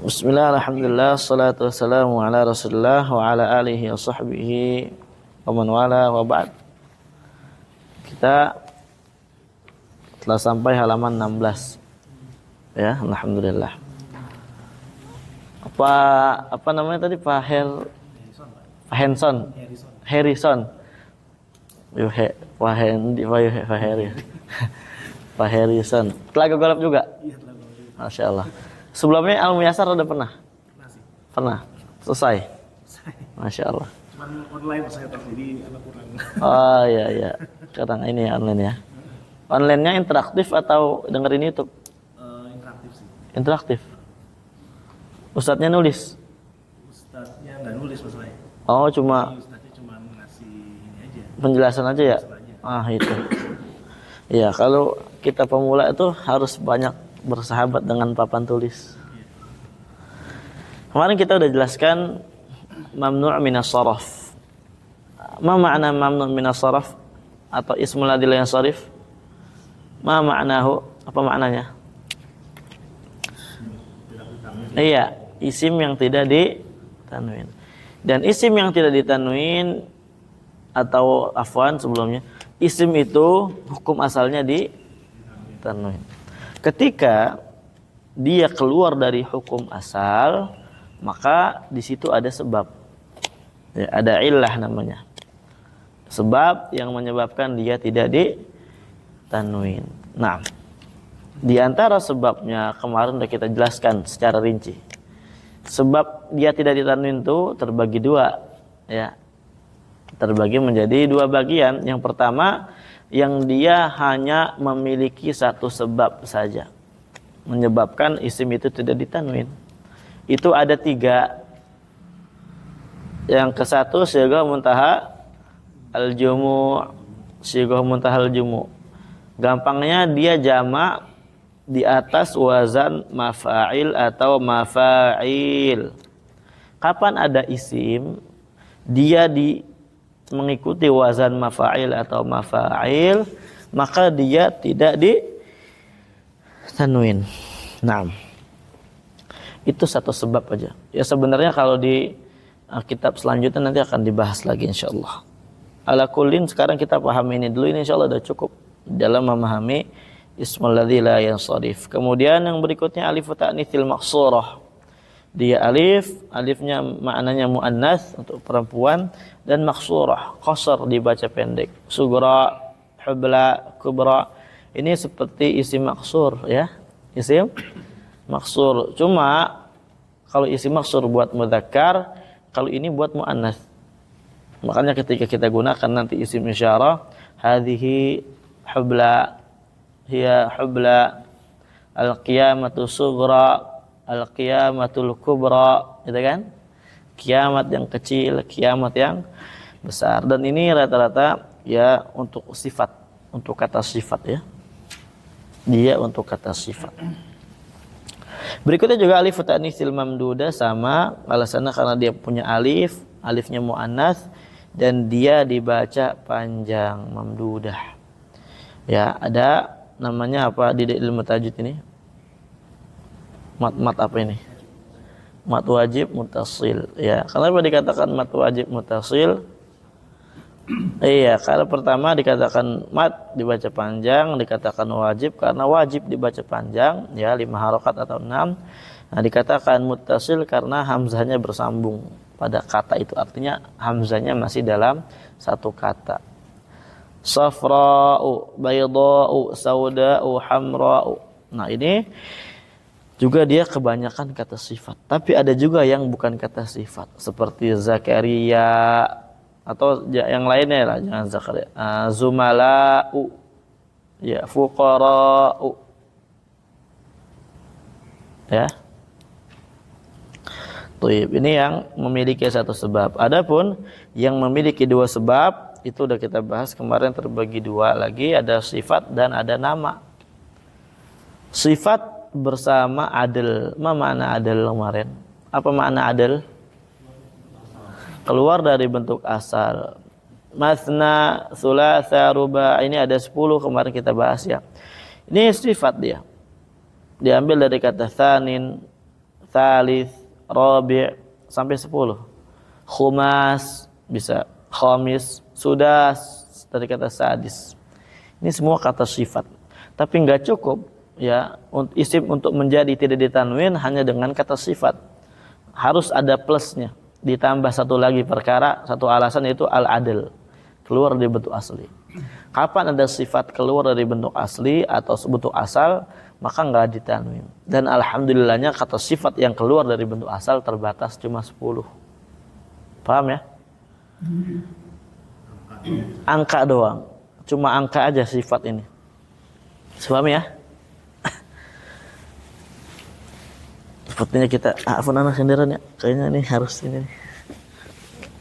Bismillah, alhamdulillah, salatu wassalamu ala rasulillah wa ala alihi wa sahbihi wa man wala wa ba'd. Kita telah sampai halaman 16. Ya, alhamdulillah. Apa namanya tadi? Pak Henson. Harrison. Pak Harrison. Telaga golap juga? Iya, telaga golap. Masya Allah. Sebelumnya Al-Muyassar udah pernah? Pernah. Selesai? Masya Allah. Cuman online saya jadi agak kurang. Oh iya. Sekarang ini ya online ya. Online-nya interaktif atau dengerin YouTube? Interaktif sih. Interaktif. Ustadznya nulis? Ustadznya nggak nulis masalahnya. Oh cuma Ustadznya cuma ngasih ini aja. penjelasan aja ya? Itu. Iya, kalau kita pemula itu harus banyak bersahabat dengan papan tulis. Kemarin kita udah jelaskan mamnu' minas sharaf. Ma ma'na mamnu' minas sharaf atau ismul ladzi la yansharif? Ma ma'nahu? Apa maknanya? Iya, isim yang tidak ditanwin. Dan isim yang tidak ditanwin atau afwan sebelumnya, isim itu hukum asalnya ditanwin. Ketika dia keluar dari hukum asal, maka di situ ada sebab. Ya, ada illah namanya. Sebab yang menyebabkan dia tidak ditanwin. Nah, di antara sebabnya kemarin sudah kita jelaskan secara rinci. Sebab dia tidak ditanwin itu terbagi dua, ya. Terbagi menjadi dua bagian. Yang pertama, yang dia hanya memiliki satu sebab saja menyebabkan isim itu tidak ditanwin. Itu ada 3. Yang ke satu sighah muntaha al-jumu'. Sighah muntaha al-jumu'. Gampangnya dia jamak di atas wazan mafa'il atau mafa'il. Kapan ada isim dia mengikuti wazan mafa'il atau mafa'il, maka dia tidak ditanwin. Nah, itu satu sebab aja. Ya sebenarnya kalau di kitab selanjutnya nanti akan dibahas lagi insyaallah. Ala kullin sekarang kita pahami ini dulu, ini insyaallah sudah cukup dalam memahami ismul ladzi la yansharif. Kemudian yang berikutnya alif ta'nitsil maqsurah. Dia alifnya maknanya muannas untuk perempuan, dan maksurah, qasar dibaca pendek. Sugra, hubla, kubra. Ini seperti isim maksur ya. Isim maksur. Cuma kalau isim maksur buat mudzakkar, kalau ini buat muannas. Makanya ketika kita gunakan nanti isim isyarah, hadhihi hubla, hiya hubla, al-qiyamatu sugra, al-qiyamatul kubra, gitu kan? Kiamat yang kecil, kiamat yang besar. Dan ini rata-rata ya untuk sifat, untuk kata sifat ya. Dia untuk kata sifat. Berikutnya juga alif ta'nitsil mamduda, sama alasannya karena dia punya alif, alifnya muannas dan dia dibaca panjang, mamdudah. Ya, ada namanya apa di ilmu tajwid ini? Mat apa ini? Mat wajib mutasil. Ya, kenapa dikatakan mat wajib mutasil? Iya, kalau pertama dikatakan mat dibaca panjang, dikatakan wajib karena wajib dibaca panjang, ya 5 harokat atau 6. Nah, dikatakan mutasil karena hamzahnya bersambung pada kata itu. Artinya hamzahnya masih dalam satu kata. Safra'u, bayda'u, sauda'u, hamra'u. Nah, ini juga dia kebanyakan kata sifat. Tapi ada juga yang bukan kata sifat. Seperti Zakaria atau yang lainnya lah. Jangan Zakaria. Zumala'u. Ya, fuqara'u. Ya. Tuh, ini yang memiliki satu sebab. Adapun yang memiliki 2 sebab, itu udah kita bahas kemarin, terbagi 2 lagi. Ada sifat dan ada nama. Sifat bersama adil. Apa makna adil kemarin? Apa makna adil? Keluar dari bentuk asal. Matsna, tsulatsa, ruba. Ini ada 10 kemarin kita bahas ya. Ini sifat dia. Diambil dari kata tsanin, tsalits, rabi' sampai 10. Khumas bisa, khamis, sudas dari kata sadis. Ini semua kata sifat. Tapi enggak cukup ya isim untuk menjadi tidak ditanwin hanya dengan kata sifat. Harus ada plusnya. Ditambah satu lagi perkara, satu alasan yaitu al-adl. Keluar dari bentuk asli. Kapan ada sifat keluar dari bentuk asli atau bentuk asal, maka enggak ditanwin. Dan alhamdulillahnya kata sifat yang keluar dari bentuk asal terbatas cuma 10. Paham ya? Angka doang. Cuma angka aja sifat ini. Paham ya? Sepertinya kita afun anak sendirian ya. Kayaknya ini harus ini.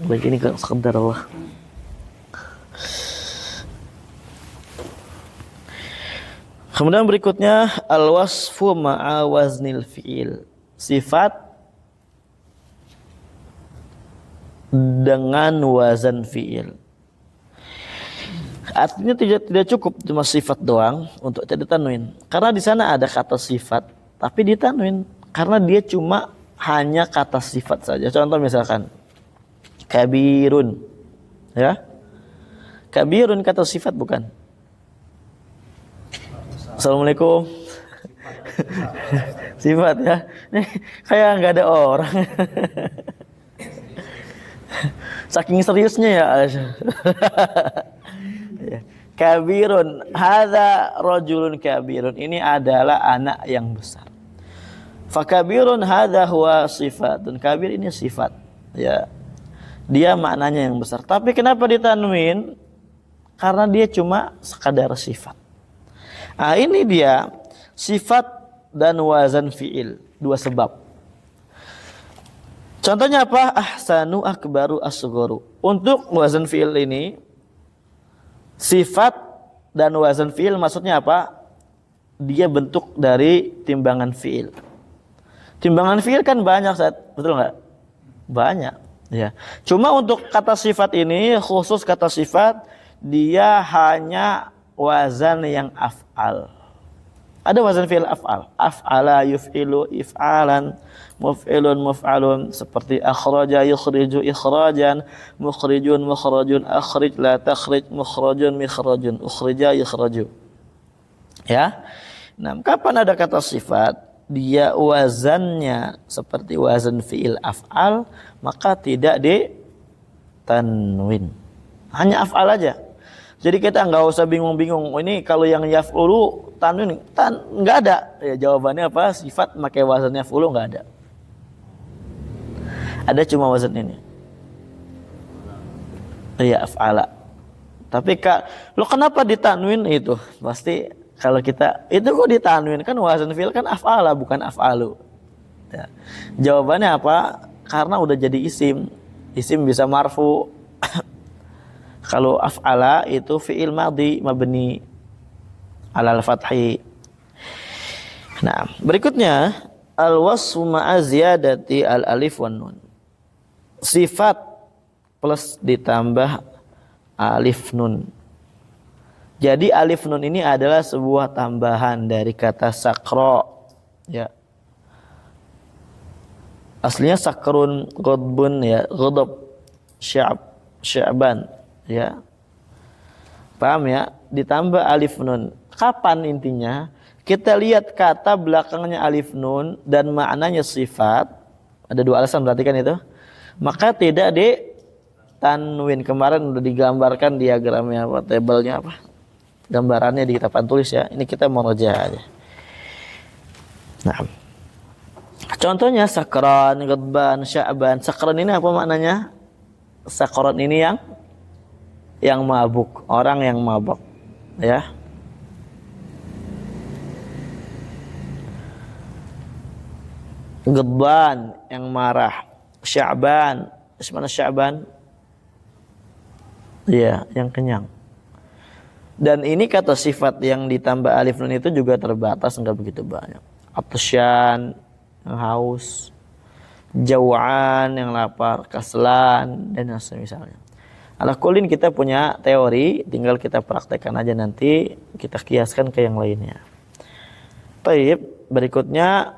Lagi ini kan sekedar Allah. Kemudian berikutnya al-wasfu ma'a waznil fi'il. Sifat dengan wazan fi'il. Artinya tidak cukup cuma sifat doang untuk tidak ditanwin. Karena di sana ada kata sifat tapi ditanwin karena dia cuma hanya kata sifat saja. Contoh misalkan kabirun. Ya. Kabirun kata sifat bukan? Assalamualaikum. Sifat ya. Ini kayak nggak ada orang. Saking seriusnya ya. Kabirun, hadza rajulun kabirun. Ini adalah anak yang besar. Fakabirun hadza huwa sifatun. Kabir ini sifat. Ya. Dia maknanya yang besar. Tapi kenapa ditanwin? Karena dia cuma sekadar sifat. Nah, ini dia sifat dan wazan fi'il, dua sebab. Contohnya apa? Ahsanu, akbaru, asgharu. Untuk wazan fi'il ini sifat dan wazan fi'il maksudnya apa? Dia bentuk dari timbangan fi'il. Timbangan fi'il kan banyak, betul nggak? Banyak. Ya. Cuma untuk kata sifat ini, khusus kata sifat, dia hanya wazan yang af'al. Ada wazan fi'il af'al. Af'ala yuf'ilu if'alan, muf'ilun muf'alun, seperti akhraja yukhriju ikhrajan, mukhrijun mukhrajun, akhrij la takhrij, mukhrajun mikhrajun, ukhrija yukhraju. Ya. Nah, kapan ada kata sifat dia wazannya seperti wazan fi'il af'al, maka tidak ditanwin. Hanya af'al aja. Jadi kita nggak usah bingung-bingung. Ini kalau yang yaf'ulu tanwin nggak ada. Ya jawabannya apa? Sifat pakai wazan yaf'ulu nggak ada. Ada cuma wazan ini. Iya af'ala. Tapi lo kenapa ditanwin itu? Pasti kalau kita itu kok ditanwin kan wazan fi'il kan af'ala bukan af'alu. Ya. Jawabannya apa? Karena udah jadi isim. Isim bisa marfu. Kalau af'ala itu fi'il madhi mabni alal fathi. Nah, berikutnya al-wasfu ma'a ziyadati al-alif wan nun. Sifat plus ditambah alif nun. Jadi alif nun ini adalah sebuah tambahan dari kata sakra. Ya. Aslinya sakrun ghadbun ya, ghadab sya'ban. Ya, paham ya? Ditambah alif nun. Kapan intinya? Kita lihat kata belakangnya alif nun dan maknanya sifat. Ada dua alasan berarti kan itu. Maka tidak ditanwin. Kemarin udah digambarkan diagramnya apa, tabelnya apa, gambarannya di kitab tulis ya. Ini kita mau rojah aja. Nah, contohnya sakran, ghadban, sya'ban. Sakran ini apa maknanya? Sakran ini yang mabuk, orang yang mabuk, ya. Ghadban yang marah, Sya'ban, mana Sya'ban? Iya, yang kenyang. Dan ini kata sifat yang ditambah alif nun itu juga terbatas, enggak begitu banyak. Atsyan yang haus, jaw'an yang lapar, kaslan dan misalnya. Alakulin kita punya teori, tinggal kita praktekkan aja nanti, kita kiaskan ke yang lainnya. Baik, berikutnya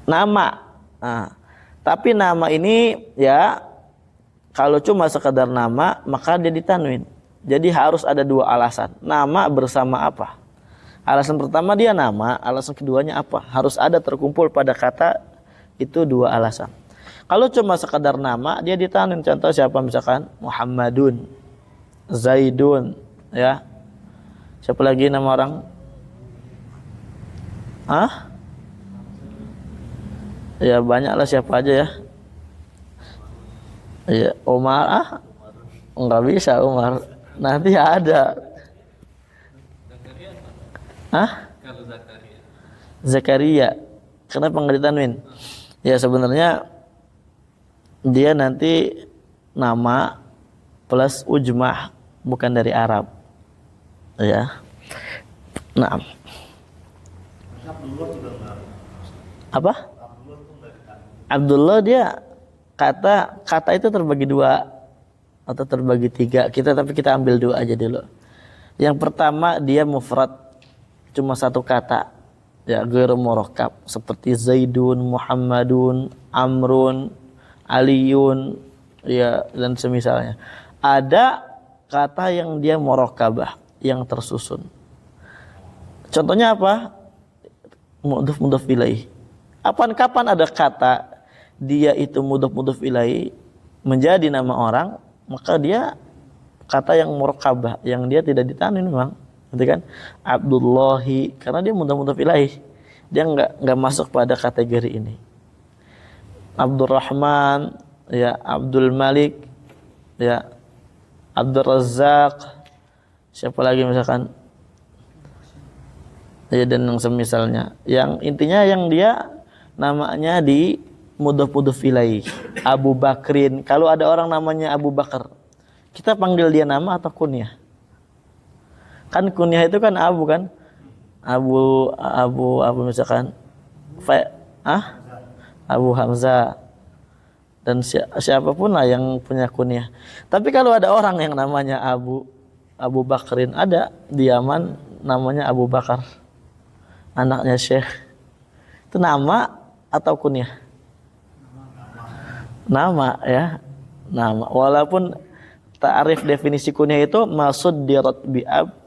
nama. Nah, tapi nama ini ya kalau cuma sekedar nama maka dia ditanwin. Jadi harus ada dua alasan. Nama bersama apa? Alasan pertama dia nama, alasan keduanya apa? Harus ada terkumpul pada kata itu dua alasan. Kalau cuma sekedar nama dia ditanwin. Contoh siapa misalkan Muhammadun, Zaidun, ya. Siapa lagi nama orang? Hah? Ya banyaklah siapa aja ya. Ya Umar enggak bisa Umar. Nanti ada. Hah? Zakaria. Kenapa enggak ditanwin? Ya sebenarnya dia nanti nama plus ujmah bukan dari Arab. Ya. Nah. Apa? Abdullah dia kata itu terbagi dua atau terbagi tiga. Tapi kita ambil dua aja dulu. Yang pertama dia mufrad, cuma satu kata. Ya, ghairu murakkab seperti Zaidun, Muhammadun, Amrun, Aliyun, ya dan semisalnya. Ada kata yang dia murakkabah, yang tersusun. Contohnya apa? Mudhaf ilaih. Kapan ada kata dia itu mudhaf ilaih menjadi nama orang, maka dia kata yang murakkabah, yang dia tidak ditanwin memang. Gitu kan? Abdullahi, karena dia mudhaf ilaih. Dia enggak masuk pada kategori ini. Abdurrahman, ya Abdul Malik, ya Abdul Razak, siapa lagi misalkan? Ya dan yang semisalnya. Yang intinya yang dia namanya di mudhaf ilaih. Abu Bakrin. Kalau ada orang namanya Abu Bakar, kita panggil dia nama atau kunyah? Kan kunyah itu kan Abu kan? Abu misalkan Abu Hamzah dan siapapun lah yang punya kunyah. Tapi kalau ada orang yang namanya Abu Bakrin, ada di Yaman namanya Abu Bakar, anaknya Syekh, itu nama atau kunyah? Nama ya, nama. Walaupun ta'rif definisi kunyah itu maksud dirat bi ab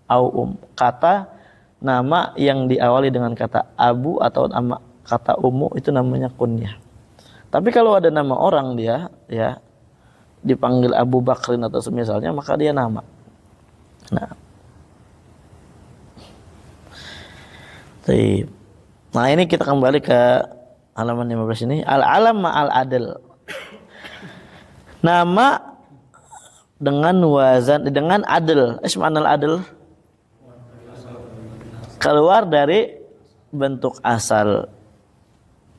au kata nama yang diawali dengan kata abu atau nama kata ummu itu namanya kunyah. Tapi kalau ada nama orang dia ya dipanggil Abu Bakrin atau semisalnya maka dia nama. Nah ini kita kembali ke halaman 15 ini. Al-alam ma'al adl. Nama dengan wazan, dengan adl. Ismanal adl. Keluar dari bentuk asal.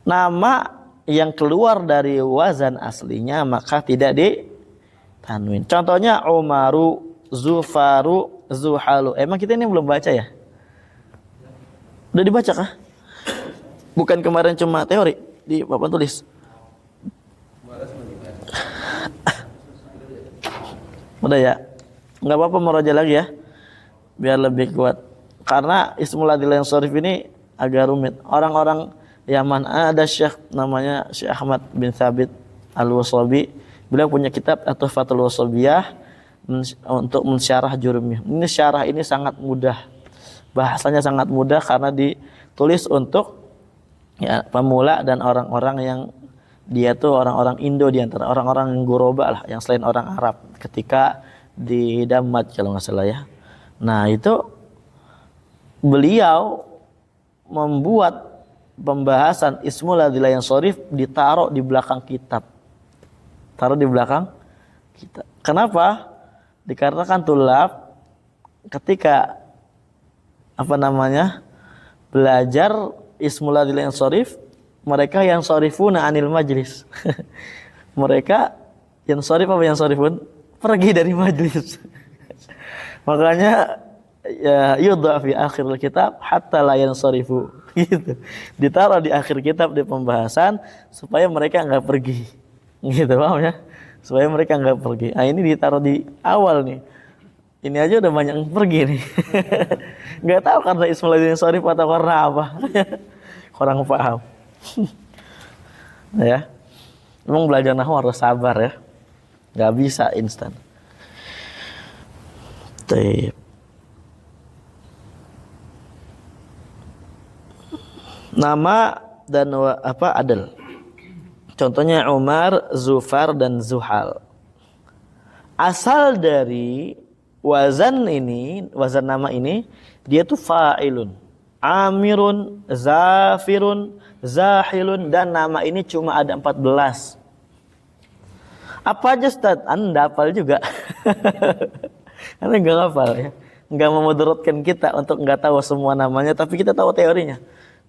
Nama yang keluar dari wazan aslinya maka tidak ditanwin. Contohnya Umaru, Zufaru, Zuhalu. Emang kita ini belum baca ya? Udah dibaca kah? Bukan kemarin cuma teori di papan tulis. Udah ya? Enggak apa-apa meraja lagi ya. Biar lebih kuat. Karena Ismul Adil yang Sharif ini agak rumit. Orang-orang Yaman, ada Syekh namanya Syekh Ahmad bin Thabit Al-Wasabi. Beliau punya kitab At-Tuhfatul Wasabiyah untuk mensyarah Jurumiyah. Ini syarah ini sangat mudah. Bahasanya sangat mudah karena ditulis untuk ya, pemula dan orang-orang yang dia tuh orang-orang Indo, di antara orang-orang yang Guroba lah, yang selain orang Arab ketika di Damat kalau nggak salah ya. Nah itu beliau membuat pembahasan Ismul Adil yang Sharif ditaruh di belakang kitab. Taruh di belakang kitab. Kenapa? Dikarenakan tulab ketika belajar Ismul Adil yang Sharif, mereka yang sharifuna anil majlis. Mereka yang sharif apa yang sharifun? Pergi dari majlis. Makanya ya yudha fi akhir kitab hatta la yansarifu gitu. Ditaruh di akhir kitab di pembahasan supaya mereka enggak pergi. Gitu paham ya? Supaya mereka enggak pergi. Nah, ini ditaruh di awal nih. Ini aja udah banyak yang pergi nih. Enggak tahu karena Ismul Adil Sharif atau karena apa. Kurang paham. Ya. Memang belajar nahwu harus sabar ya. Nggak bisa instan. Taib. Nama dan adal. Contohnya Umar, Zufar dan Zuhal. Asal dari wazan nama ini dia tuh fa'ilun, amirun, zafirun, zahilun, dan nama ini cuma ada 14. Apa aja Ustaz? Anda hafal juga. Anda nggak hafal ya. Nggak memudaratkan kita untuk nggak tahu semua namanya, tapi kita tahu teorinya.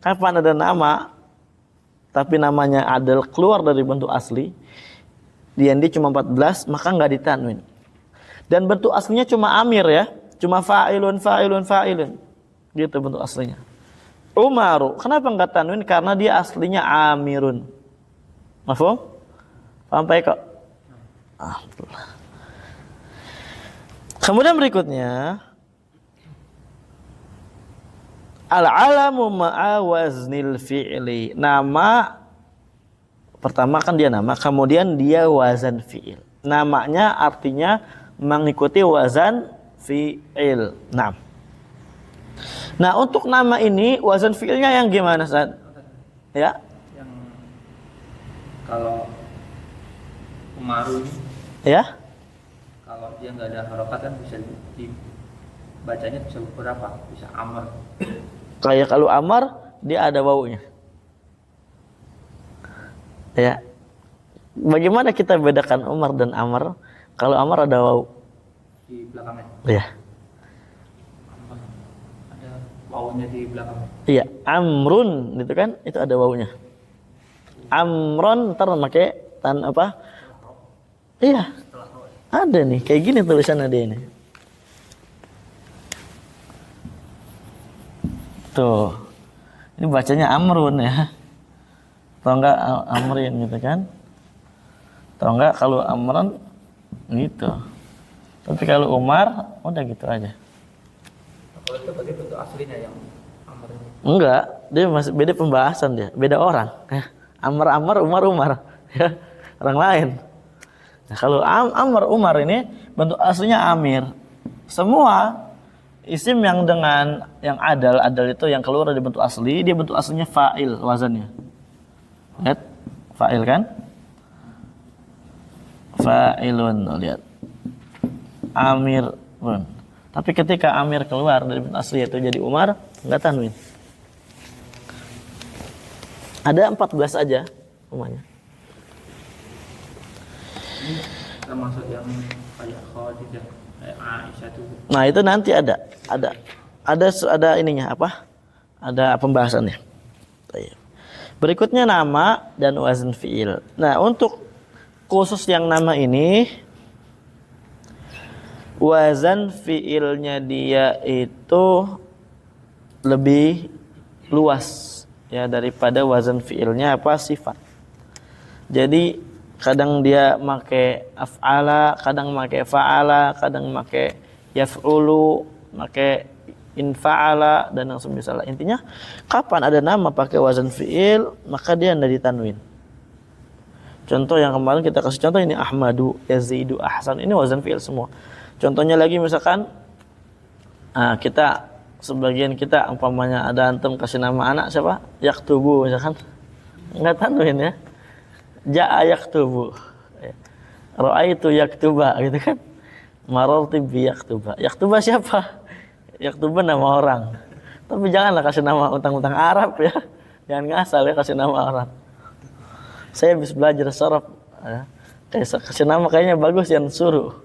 Kapan ada nama tapi namanya adal keluar dari bentuk asli, dia cuma 14, maka nggak ditanwin. Dan bentuk aslinya cuma amir ya, cuma fa'ilun, fa'ilun, fa'ilun. Gitu bentuk aslinya. Umaru, kenapa nggak tanwin? Karena dia aslinya amirun. Mafhum? Paham Pak Eko? Kemudian berikutnya, al-alamu ma'a waznil fi'li. Nama pertama kan dia nama, kemudian dia wazan fi'il. Namanya artinya mengikuti wazan fi'il. Nah, untuk nama ini wazan fi'ilnya yang gimana, Ustaz? Ya? Yang kalau Umaru ini, Ya? kalau dia nggak ada harokat kan bisa dibacanya bisa berapa? Bisa Amr. Kayak kalau Amar dia ada wawunya. Ya. Bagaimana kita bedakan Umar dan Amr? Kalau Amar ada wawu Di belakangnya. ya. Ada wawunya di belakangnya. Iya, Amrun gitu kan, itu ada wawunya. Amron ntar pakai tan apa? Iya. Ada nih, kayak gini tulisannya dia ini. Tuh. Ini bacanya Amrun ya. Atau enggak Amrin gitu kan? Atau enggak kalau Amran gitu. Tapi kalau Umar udah gitu aja. Kalau itu berarti bentuk aslinya yang Amr ini. Enggak, dia masih beda pembahasan dia, beda orang. Amr, Umar, ya, orang lain. Nah, kalau Amr, Umar ini bentuk aslinya Amir. Semua isim yang dengan yang adal itu yang keluar dari bentuk asli, dia bentuk aslinya fa'il wazannya. Lihat, fa'il kan? Fa'ilun, lihat. Amirun. Tapi ketika Amir keluar dari bentuk asli itu jadi Umar, enggak tanwin. Ada 14 aja umumnya. Ini termasuk yang kayak Khadijah, kayak Aisyah itu. Nah, itu nanti ada ininya apa? Ada pembahasannya. Berikutnya nama dan wazn fi'il. Nah, untuk khusus yang nama ini wazan fi'ilnya dia itu lebih luas ya daripada wazan fi'ilnya apa sifat. Jadi kadang dia make af'ala, kadang make fa'ala, kadang make yaf'ulu, make infa'ala dan yang semisal. Intinya kapan ada nama pakai wazan fi'il maka dia tidak ditanwin. Contoh yang kemarin kita kasih contoh ini Ahmadu, Yazidu, Ahsan, ini wazan fi'il semua. Contohnya lagi misalkan sebagian kita umpamanya ada antum kasih nama anak siapa? Yaktubu misalkan. Enggak tanwin ya. Ja'a yaktubu. Ra'aitu yaktuba gitu kan. Marartu bi yaktuba. Yaktuba siapa? Yaktuba nama orang. Tapi janganlah kasih nama utang-utang Arab ya. Jangan ngasal ya kasih nama orang. Saya habis belajar sharaf ya. Kasih nama kayaknya bagus yang suruh.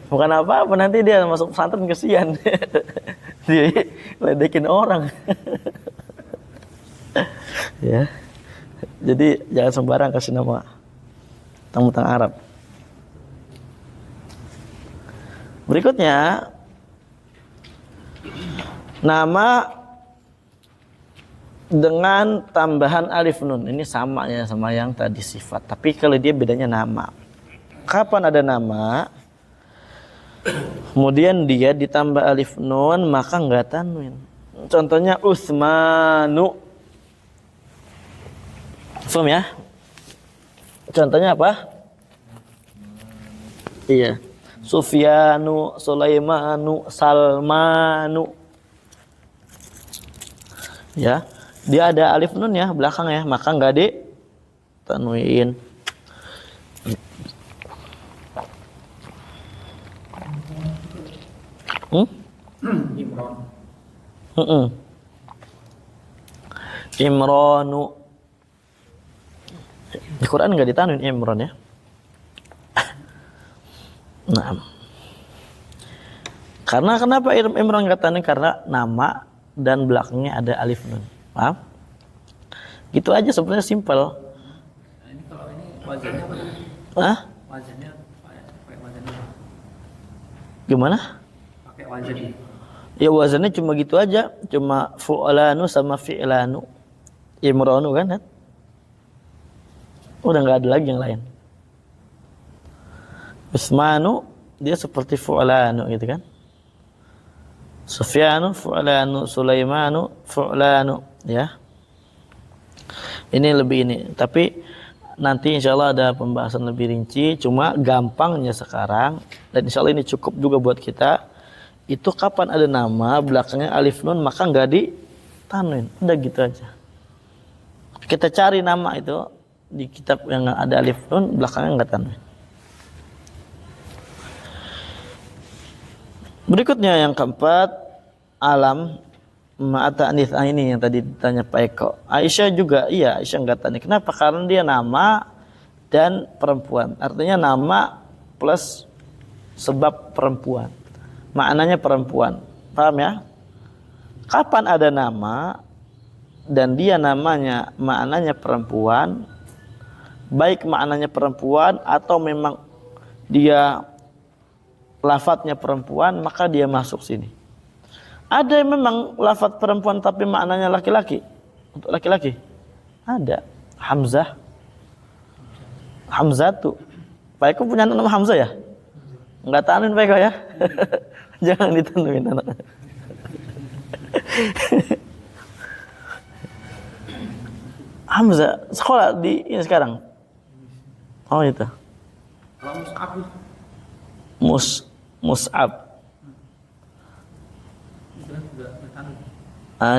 Bukan apa-apa, nanti dia masuk pesantren kesian. Dia ledekin orang. Ya. Jadi jangan sembarang kasih nama tentang Arab. Berikutnya nama dengan tambahan alif nun. Ini sama ya sama yang tadi sifat, tapi kalau dia bedanya nama. Kapan ada nama kemudian dia ditambah alif nun maka enggak tanwin. Contohnya Utsmanu. Mafhum ya? Contohnya apa? Iya. Sufyanu, Sulaimanu, Salmanu. Ya. Dia ada alif nun ya belakang ya, maka enggak di tanwin. Imron. Imranu. Di Quran enggak ditanwin Imran ya. Nah. Karena kenapa Imran enggak tanwin? Karena nama dan belakangnya ada alif nun. Paham? Gitu aja sebenarnya simpel. Nah, ini kalau ini wazannya apa? Hah? Wazannya pakai wazannya. Gimana? Pakai wazan. Ya wazannya cuma gitu aja, cuma fu'lanu sama fi'lanu. Imranu kan? Udah nggak ada lagi yang lain. Usmanu dia seperti fu'lanu gitu kan? Sufyanu fu'lanu, Sulaimanu fu'lanu ya. Ini lebih ini, tapi nanti insya Allah ada pembahasan lebih rinci. Cuma gampangnya sekarang dan insya Allah ini cukup juga buat kita. Itu kapan ada nama belakangnya alif nun maka nggak ditanwin, udah gitu aja. Kita cari nama itu di kitab yang ada alif nun belakangnya nggak tanwin. Berikutnya yang keempat, alam ma'ata'anis. Ini yang tadi ditanya Pak Eko. Aisyah juga, iya Aisyah nggak tanya. Kenapa? Karena dia nama dan perempuan. Artinya nama plus sebab perempuan. Maknanya perempuan. Paham ya? Kapan ada nama dan dia namanya maknanya perempuan, baik maknanya perempuan atau memang dia lafadznya perempuan, maka dia masuk sini. Ada yang memang lafadz perempuan tapi maknanya laki-laki. Untuk laki-laki ada. Hamzah. Hamzah tuh. Pak Eko punya nama Hamzah ya? Enggak tanwin Pak Eko ya? Jangan ditanwin anaknya. Hamzah sekolah di ini sekarang. Oh itu. Kalau Mus'ab itu Mus'ab. juga bertanwin.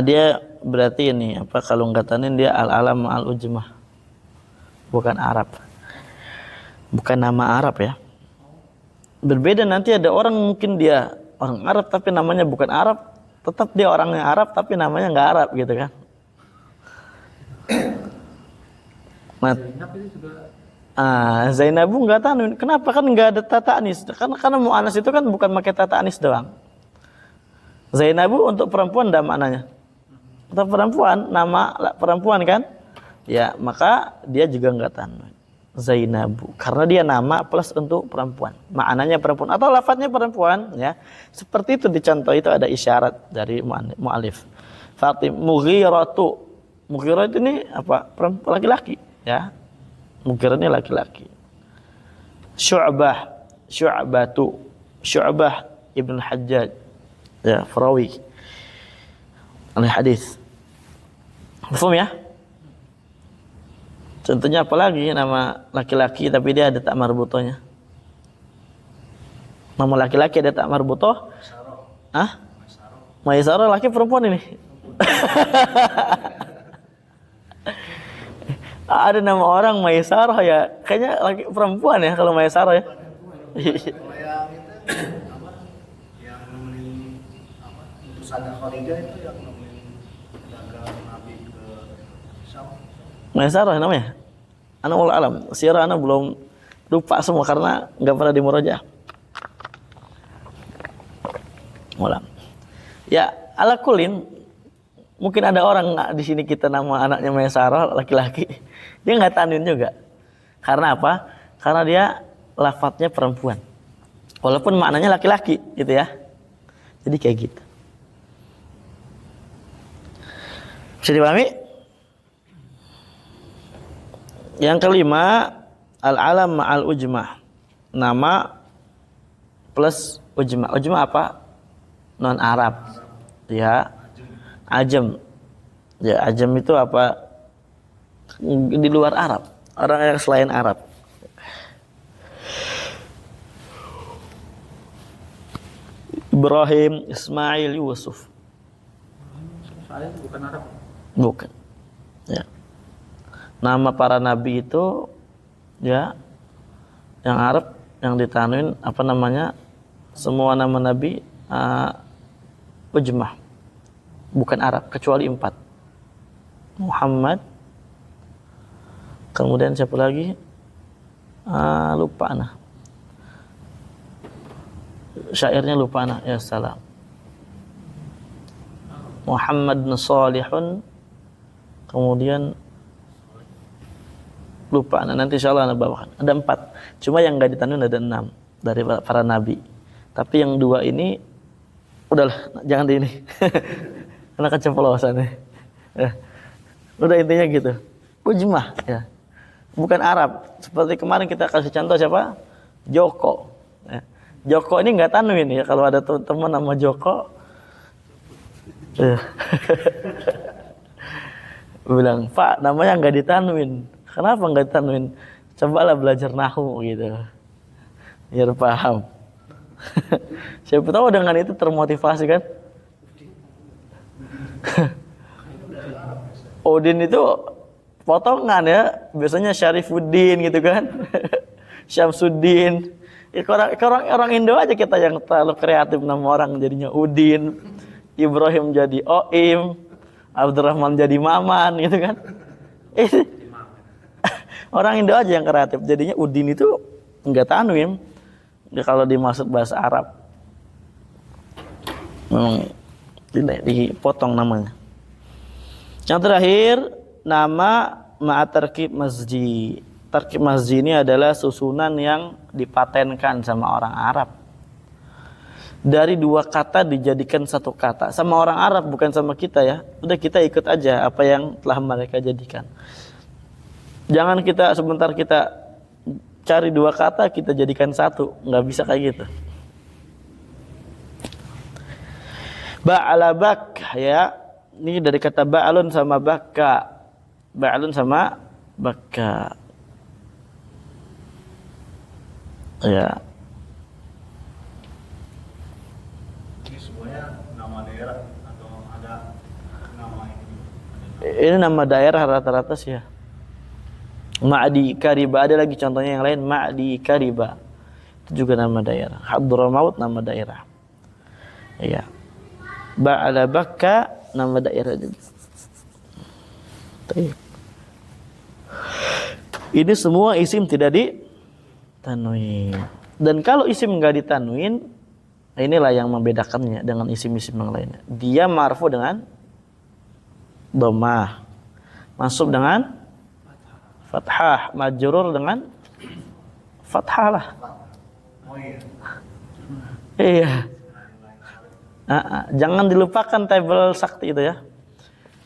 Dia berarti ini apa kalau nggak tanwin dia al-alam al-ujmah. Bukan Arab. Bukan nama Arab ya. Berbeda nanti ada orang mungkin dia orang Arab tapi namanya bukan Arab, tetap dia orangnya Arab tapi namanya nggak Arab gitu kan. Zainab itu juga Zainabu nggak tanwin. Kenapa? Kan nggak ada tata anis. Karena mu'anas itu kan bukan pakai tata anis doang. Zainabu untuk perempuan ada maknanya. Untuk perempuan, nama perempuan kan? Ya, maka dia juga nggak tanwin. Zainabu. Karena dia nama plus untuk perempuan. Maknanya perempuan atau lafadznya perempuan ya. Seperti itu dicontoh itu ada isyarat dari mu'alif. Fatim Mughiratu. Mughiratu ini apa? Perempuan laki-laki ya. Mughirah ini laki-laki. Syu'bah. Syu'batu. Syu'bah Ibn Hajjaj. Ya, Farawi. Ahli hadis. Paham ya? Contohnya apa lagi nama laki-laki tapi dia ada tak marbutohnya? Nama laki-laki ada tak marbutoh? Hah? Maisarah laki perempuan ini? Ada nama orang Maisarah ya, kayaknya laki perempuan ya kalau Maisarah ya. Kalau yang itu apa? Yang nemenin apa? Utusan Khadijah itu yang nemenin dagang Nabi ke Syam. Maisarah namanya. Anak ul alam, sirah anak belum lupa semua karena nggak pernah dimurajaah. Ulang. Ya, ala kulin mungkin ada orang di sini kita nama anaknya Maisarah laki-laki, dia nggak tanwin juga. Karena apa? Karena dia lafadznya perempuan, walaupun maknanya laki-laki, gitu ya. Jadi kayak gitu. Bisa dipahami? Yang kelima, al-alam ma'al ujmah. Nama plus ujmah. Ujmah apa? Non Arab. Ya. Ajam. Ya, ajam itu apa? di luar Arab, orang yang selain Arab. Ibrahim, Ismail, Yusuf. Saya bukan Arab. Bukan. Ya. Nama para nabi itu ya yang Arab yang ditanwin apa namanya? Semua nama nabi ujmah. Bukan Arab kecuali 4. Muhammad. Kemudian siapa lagi? Lupa nah. Syairnya lupa nah. Ya salam. Muhammad Salihun. Kemudian lupa nah, nanti insyaallah ana bawakan. Ada 4. Cuma yang enggak ditanwin ada 6 dari para nabi. Tapi yang 2 ini udahlah jangan di ini. Karena keceplosan nih. Ya. Udah intinya gitu. Ujmah ya. Bukan Arab. Seperti kemarin kita kasih contoh siapa? Joko. Ya. Joko ini enggak tanwin ya. Kalau ada teman nama Joko ya. Bilang, "Pak, namanya enggak ditanwin." Kenapa enggak ditanwin? Cobalah belajar nahwu gitu. Biar paham. Siapa tahu dengan itu termotivasi kan? Udin itu potongan ya, biasanya Syarifuddin gitu kan. Syamsuddin. Orang Indo aja kita yang terlalu kreatif nama orang jadinya Udin. Ibrahim jadi Oim. Abdurrahman jadi Maman gitu kan. Orang Indo aja yang kreatif jadinya Udin itu enggak tanwin. Ya, kalau dimaksud bahasa Arab memang tidak dipotong namanya. Yang terakhir nama ma'atarkib masjid. Tarkib masjid ini adalah susunan yang dipatenkan sama orang Arab. Dari 2 kata dijadikan 1 kata. Sama orang Arab bukan sama kita ya. Udah kita ikut aja apa yang telah mereka jadikan. Jangan kita sebentar kita cari 2 kata kita jadikan 1. Nggak bisa kayak gitu. Ba'ala bak ya. Ini dari kata ba'alun sama bakka. Ba'alun sama bakka. Ya. Ini semuanya nama daerah atau ada nama ini? Ini nama daerah rata-rata sih ya. Ma'di Kariba, ada lagi contohnya yang lain, Ma'di Kariba. Itu juga nama daerah. Hadramaut nama daerah. Iya. Ba'ala Bakka nama daerah juga. Ini semua isim tidak ditanwin. Dan kalau isim enggak ditanwin, inilah yang membedakannya dengan isim-isim yang lainnya. Dia marfu dengan dhammah. Mansub dengan fathah, majrur dengan fathah lah. Oh iya. Iya. Jangan dilupakan tabel sakti itu ya.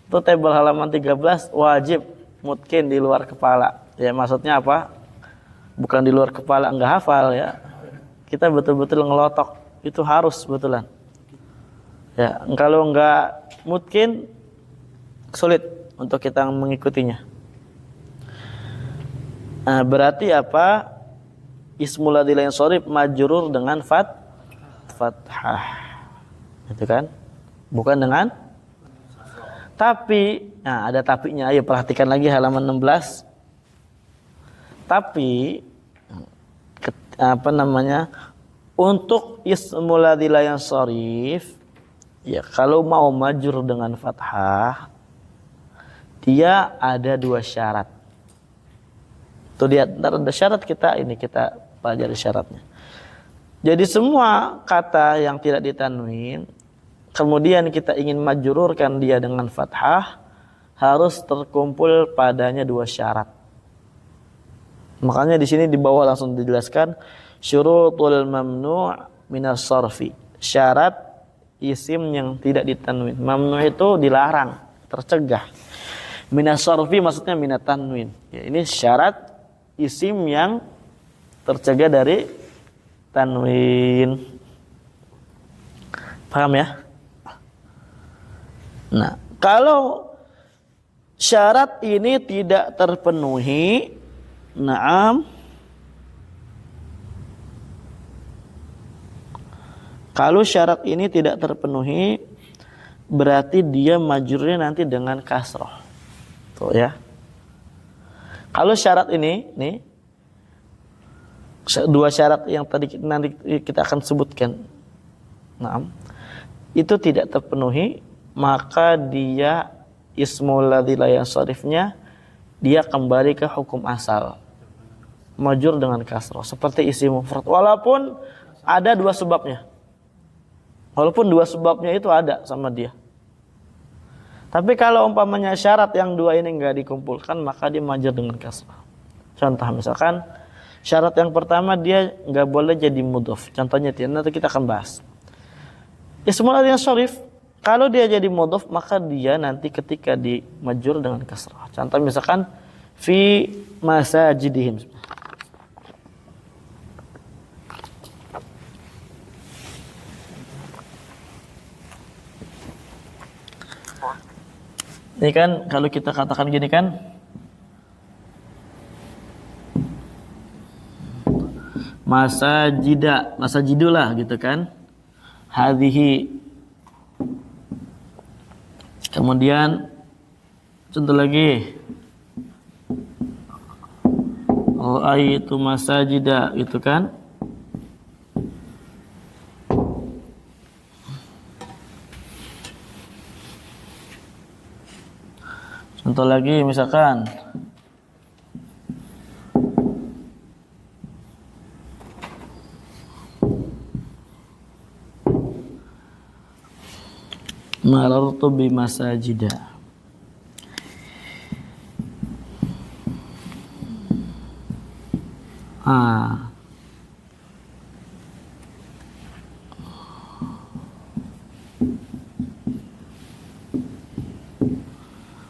Itu tabel halaman 13 wajib mungkin di luar kepala. Ya maksudnya apa? Bukan di luar kepala enggak hafal ya. Kita betul-betul ngelotok. Itu harus betulan. Ya, kalau enggak mungkin sulit untuk kita mengikutinya. Nah, berarti apa? Ismul ladzi la yansharif majrur dengan fathah. Itu kan? Bukan dengan tapi. Nah, ada tapinya. Ayo perhatikan lagi halaman 16. Tapi apa namanya? Untuk ismul ladzi la yansharif ya kalau mau majrur dengan fathah dia ada 2 syarat. Tuh lihat, ada syarat kita pelajari syaratnya. Jadi semua kata yang tidak ditanwin, kemudian kita ingin majrurkan dia dengan fathah, harus terkumpul padanya 2 syarat. Makanya di sini di bawah langsung dijelaskan syurutul mamnu' minas sarfi. Syarat isim yang tidak ditanwin. Mamnu' itu dilarang, tercegah. Minas sarfi maksudnya minat tanwin. Ya, ini syarat isim yang tercegah dari tanwin. Paham ya? Nah, kalau syarat ini tidak terpenuhi, na'am, kalau syarat ini tidak terpenuhi berarti dia majrurnya nanti dengan kasroh. Tuh ya. Kalau syarat ini, nih, dua syarat yang tadi nanti kita akan sebutkan, nah, itu tidak terpenuhi, maka dia ismul ladzi la yansharifnya dia kembali ke hukum asal, majrur dengan kasroh, seperti isim mufrad. Walaupun ada dua sebabnya, walaupun dua sebabnya itu ada sama dia. Tapi kalau umpamanya syarat yang dua ini enggak dikumpulkan, maka dia majrur dengan kasrah. Contoh misalkan syarat yang pertama dia enggak boleh jadi mudhof. Contohnya nanti kita akan bahas. Ismul ladzi yansharif, kalau dia jadi mudhof maka dia nanti ketika di majrur dengan kasrah. Contoh misalkan fi masajidihim. Ini kan kalau kita katakan gini kan, masajidulah gitu kan, hadhihi. Kemudian contoh lagi, itu masajida gitu kan. Contoh lagi misalkan marartu bi masajida.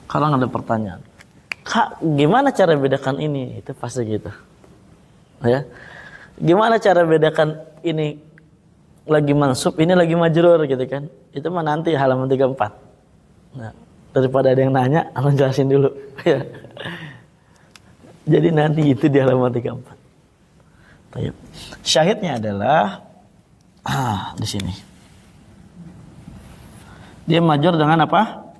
Kalau ada pertanyaan, Kak, gimana cara bedakan ini? Itu pasti gitu, ya. Gimana cara bedakan ini lagi mansub, ini lagi majrur gitu kan? Itu mah nanti halaman 34. Nah, daripada ada yang nanya, aku jelasin dulu. Ya. Jadi nanti itu di halaman 34. Baik. Syahidnya adalah di sini. Dia majrur dengan apa?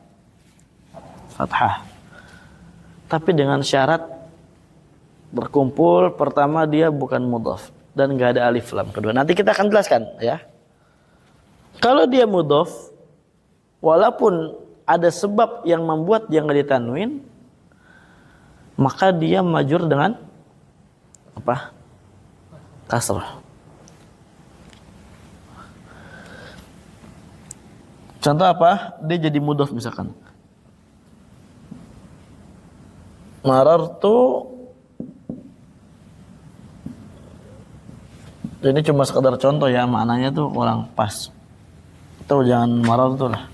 Fathah. Tapi dengan syarat berkumpul, pertama dia bukan mudhaf dan enggak ada alif lam kedua. Nanti kita akan jelaskan ya. Kalau dia mudhaf, walaupun ada sebab yang membuat dia enggak ditanwin, maka dia majrur dengan apa? Kasrah. Contoh apa? Dia jadi mudhaf misalkan. Marartu, ini cuma sekedar contoh ya, maknanya tuh kurang pas. Tuh jangan marartu lah.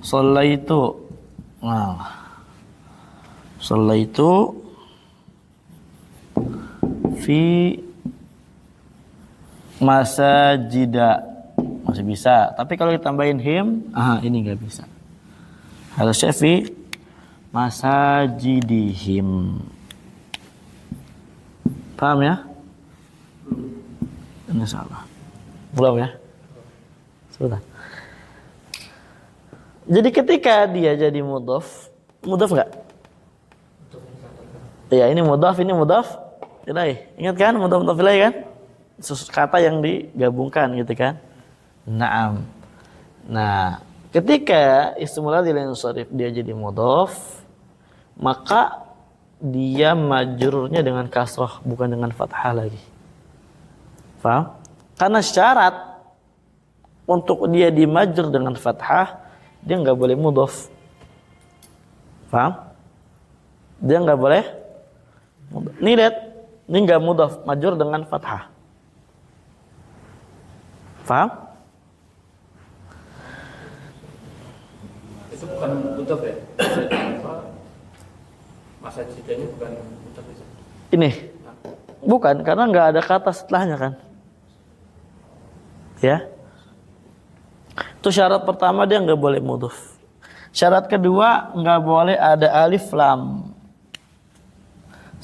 Shallaitu. Nah, shallaitu fi masajida, masih bisa. Tapi kalau ditambahin him, ini nggak bisa. Harusnya fi masajidihim. Paham ya? Ini salah. Belum ya? Sebentar. Jadi ketika dia jadi mudhaf nggak? Ya, ini mudhaf ilaih. Ingat kan mudhaf ilaih kan? Kata yang digabungkan gitu kan? Naam. Nah, ketika ismul ladzi la yansharif dia jadi mudhaf, maka dia majrurnya dengan kasrah bukan dengan fathah lagi. Paham? Karena syarat untuk dia dimajrur dengan fathah, dia nggak boleh mudhaf. Paham? Dia nggak boleh. Nih lihat, ini nggak mudhaf, majrur dengan fathah. Paham? Itu bukan mudhaf ya? Masa jidanya bukan mudhaf. Ini bukan, karena nggak ada kata setelahnya kan. Ya. Itu syarat pertama, dia nggak boleh mudhaf. Syarat kedua, nggak boleh ada alif lam.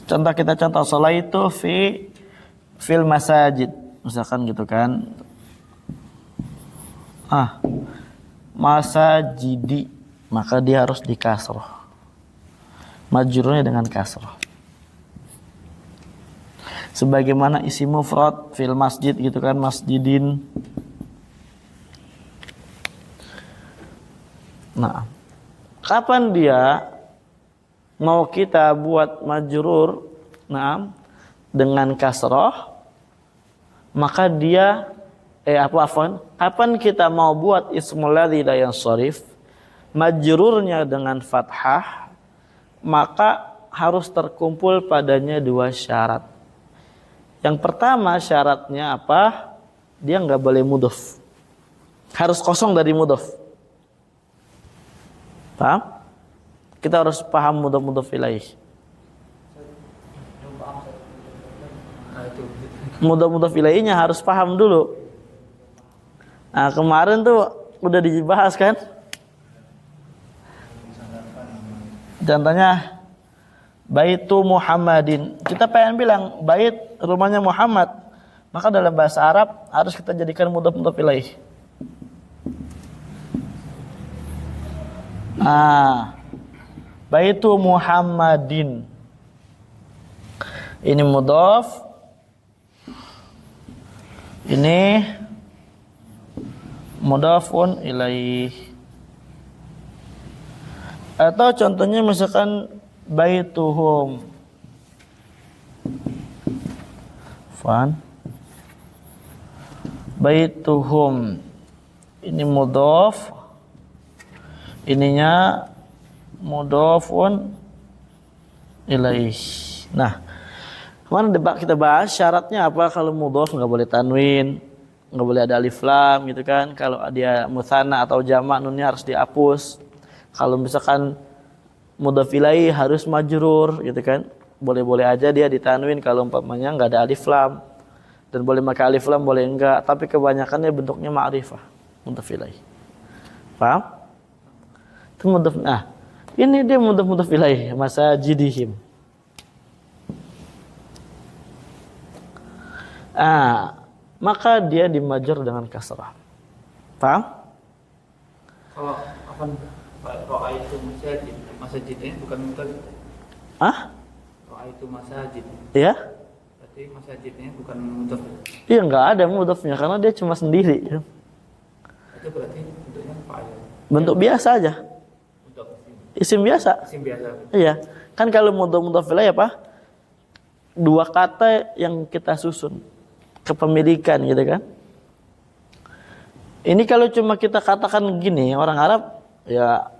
Contoh sholaitu fil masajid, misalkan gitu kan. Masajidi, maka dia harus di kasroh. Majrurnya dengan kasroh. Sebagaimana isi mufrad fil masjid gitu kan, masjidin. Nah, kapan dia mau kita buat majrur, dengan kasroh, maka dia kapan kita mau buat ismul ladzi la yansharif, majrurnya dengan fathah, maka harus terkumpul padanya dua syarat. Yang pertama syaratnya apa? Dia nggak boleh mudhaf. Harus kosong dari mudhaf. Paham? Kita harus paham mudhaf ilaih. Mudhaf ilaihnya harus paham dulu. Nah, kemarin tuh udah dibahas kan? Contohnya Baitu Muhammadin. Kita pengen bilang bait rumahnya Muhammad. Maka dalam bahasa Arab harus kita jadikan mudhaf ilaih. Baitu Muhammadin. Ini mudhaf. Ini mudhafun ilaih. Atau contohnya misalkan baituhum. Baituhum. Ini mudhaf. Ininya mudhafun ilaih. Nah, kemarin kita bahas syaratnya apa kalau mudhaf, nggak boleh tanwin, nggak boleh ada alif lam gitu kan. Kalau dia mutsanna atau jamak, nunnya harus dihapus. Kalau misalkan mudhaf ilaih harus majrur gitu kan. Boleh-boleh aja dia ditanwin kalau umpamanya nggak ada alif lam. Dan boleh pakai alif lam, boleh enggak, tapi kebanyakannya bentuknya ma'rifah mudhaf ilaih. Paham? Itu mudhaf. Ini dia mudhaf ilaih, masajidihim. Maka dia dimajrur dengan kasrah. Paham? Kalau apa roa itu masjidnya bukan mudhaf. Roa itu masjid. Iya? Berarti masjidnya bukan mudhaf. Iya, enggak ada mudhafnya karena dia cuma sendiri. Itu berarti bentuknya fa'il. Bentuk biasa aja. Mudhaf. Isim biasa. Isim biasa. Iya. Kan kalau mudhaf ilaih apa? Dua kata yang kita susun. Kepemilikan gitu kan. Ini kalau cuma kita katakan gini, orang Arab ya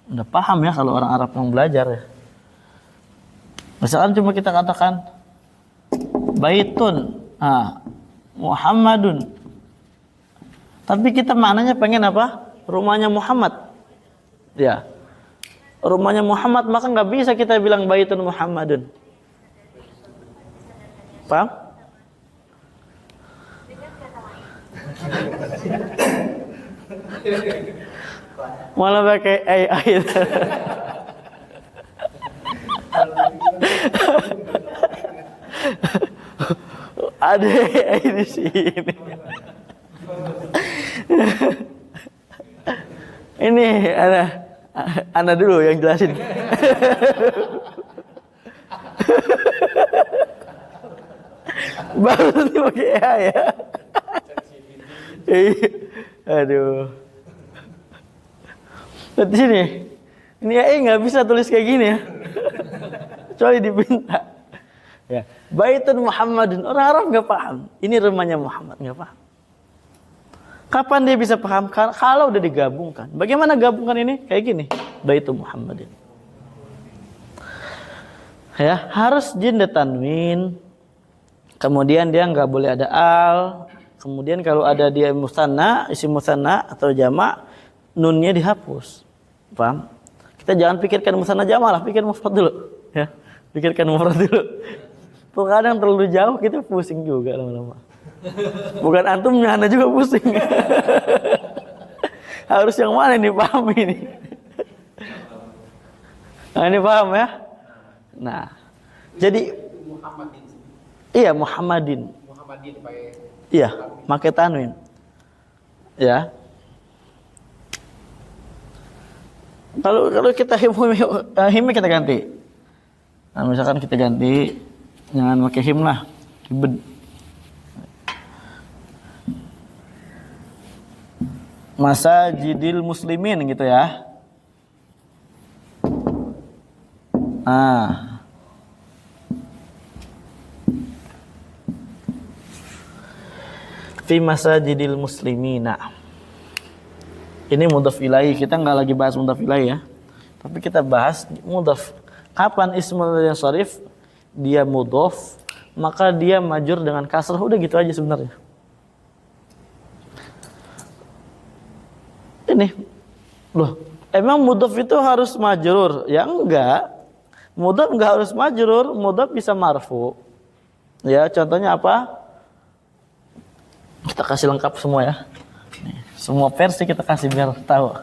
udah paham ya kalau orang Arab yang belajar ya. Misalkan cuma kita katakan baitun, Muhammadun. Tapi kita maknanya pengen apa? Rumahnya Muhammad. Ya. Rumahnya Muhammad, maka nggak bisa kita bilang baitun Muhammadun. Paham? Malah pakai AI. Ada AI di sini. Ini ana dulu yang jelasin. Baru nanti pakai AI ya. Aduh. Di sini, ini AI nggak bisa tulis kayak gini ya. Kecuali dipinta. Ya, Baitun Muhammadin. Orang Arab nggak paham. Ini rumahnya Muhammad, nggak paham. Kapan dia bisa paham? Kalau udah digabungkan. Bagaimana gabungkan ini? Kayak gini. Baitun Muhammadin. Ya, harus jin tanwin. Kemudian dia nggak boleh ada al. Kemudian kalau ada dia musanna, isim musanna atau jamak, nunnya dihapus. Paham? Kita Kita jangan pikirkan musana jamaah, pikir mufrad dulu, ya. Pikirkan mufrad dulu. Terkadang terlalu jauh kita pusing juga lama-lama. Bukan antumnya, anda juga pusing. Harus yang mana nih, paham ini? Nah, ini paham ya? Nah, jadi iya Muhammadin. Iya, pakai tanwin. Ya. Kalau kita him kita ganti. Nah, misalkan kita ganti, jangan pakai him lah, ribet. Masajidil muslimin gitu ya. Ah. Fi masajidil muslimina. Ini mudhaf ilaih, kita nggak lagi bahas mudhaf ilaih ya. Tapi kita bahas mudhaf. Kapan ismul sharif dia mudhaf, maka dia majrur dengan kasrah, udah gitu aja sebenarnya. Ini loh, emang mudhaf itu harus majrur? Ya enggak. Mudhaf enggak harus majrur, mudhaf bisa marfu. Ya, contohnya apa? Kita kasih lengkap semua ya. Nih, semua versi kita kasih biar tahu.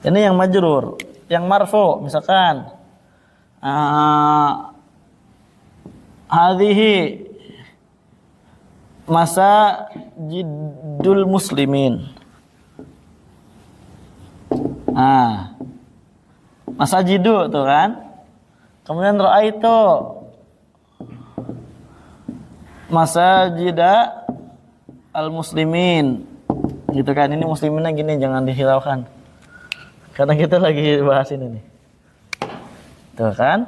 Ini yang majrur, yang marfu misalkan hadhihi masajidul muslimin. Masajidu tuh kan. Kemudian ra'aitu masajida al-muslimin. Gitu kan. Ini musliminnya gini, jangan dihiraukan. Karena kita lagi bahas ini nih. Tuh kan.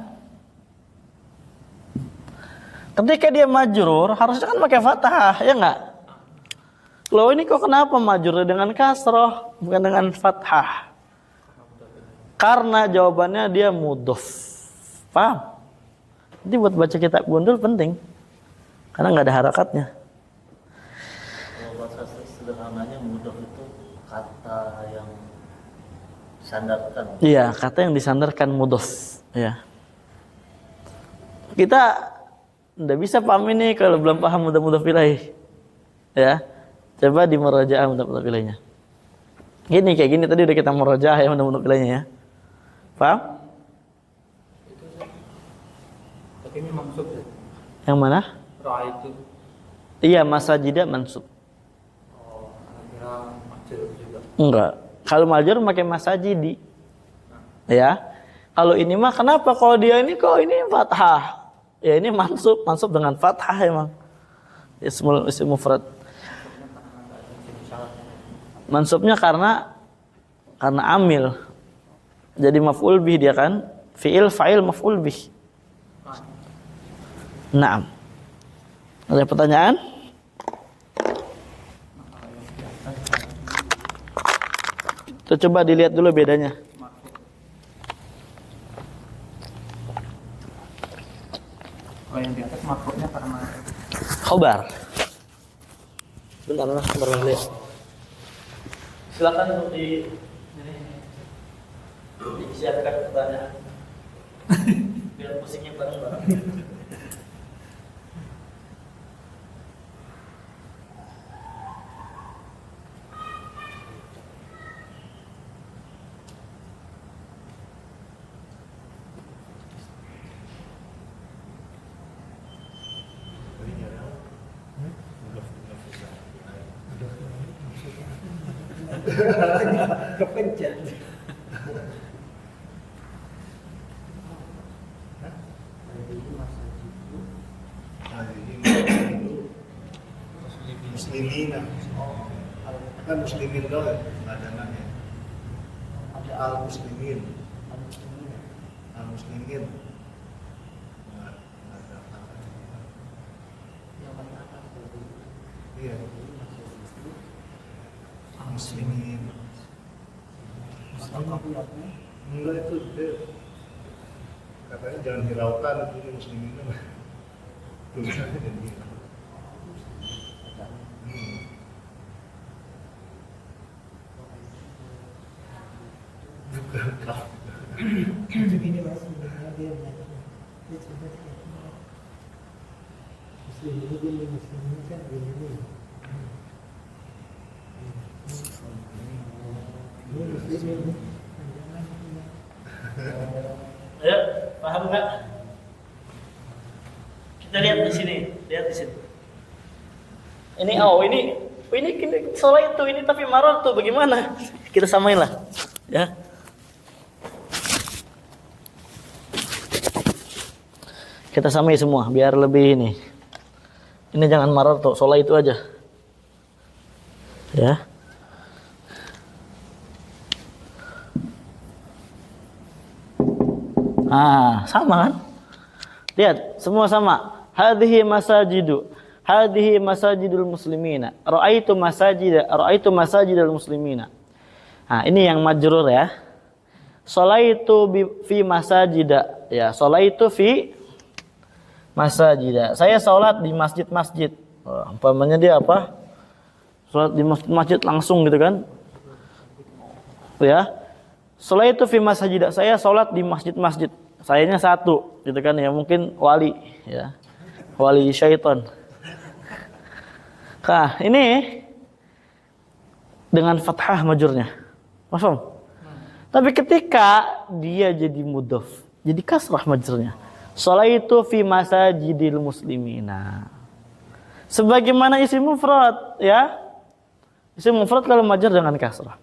Ketika dia majrur, harusnya kan pakai fathah, ya enggak? Loh ini kok kenapa majrur dengan kasroh, bukan dengan fathah? Karena jawabannya dia mudhaf. Paham? Jadi buat baca kitab gundul penting. Karena nggak ada harakatnya. Kalau bahasa sederhananya mudhaf itu kata yang disandarkan. Iya, kata yang disandarkan mudhaf. Ya. Kita nggak bisa paham ini kalau belum paham mudhaf ilaih. Ya. Coba di murajaah mudhaf ilaihnya. Gini kayak gini tadi udah kita murajaah ya mudhaf ilaihnya ya. Paham? Tapi ini maksud ya? Yang mana? Ra itu. Iya, masajida mansub. Oh, kira majrur juga. Enggak. Kalau majrur pakai masajidi. Ya. Kalau ini mah kenapa kalau dia ini kok ini fathah? Ya ini mansub dengan fathah emang. Ismul mufrad. Mansubnya karena amil. Jadi maf'ul bih dia kan. Fi'il fa'il maf'ul bih. Naam. Ada pertanyaan? Kita coba dilihat dulu bedanya. Kalau yang di atas makronya karena Khobar. Bentar, khobar dulu. Silakan untuk disiapkan pertanyaan. Biar pusingnya bareng-bareng. Kepencet. Muslimina. Kan muslimin doang, nggak ada namanya. Ada al muslimin. Al muslimin. Nggak ada kata. Iya. Al muslimin. Enggak itu dia katanya jangan hiraukan itu dia muslimin mah. Tulisannya dan gitu. begini mas, sebenarnya dia mengatakan dia coba muslim ini gini, muslim ini kan gini nih. Ini muslim ini jangan Ya, paham nggak? Kita lihat di sini, lihat di sini. Ini sholat itu, ini tapi maror tuh bagaimana? Kita samain lah, ya. Kita samai semua biar lebih ini. Ini jangan maror tuh, sholat itu aja, ya. Sama kan? Lihat, semua sama. Hadhihi masajidul muslimina. Ra'aitu masajidul muslimina. Ini yang majrur ya. Sholaitu fi masajida. Ya, sholaitu fi masajida. Saya sholat di masjid-masjid. Umpamanya dia apa? Sholat di masjid langsung gitu kan? Ya. Sholaitu fi masajida. Saya sholat di masjid-masjid. Sayanya satu, gitu kan ya, mungkin wali, ya, wali syaitan. Nah, ini dengan fathah majurnya, paham? Tapi ketika dia jadi mudhaf, jadi kasrah majurnya. Sholaitu fi masajidil muslimina. Sebagaimana isim mufrad, ya, isim mufrad kalau majur dengan kasrah.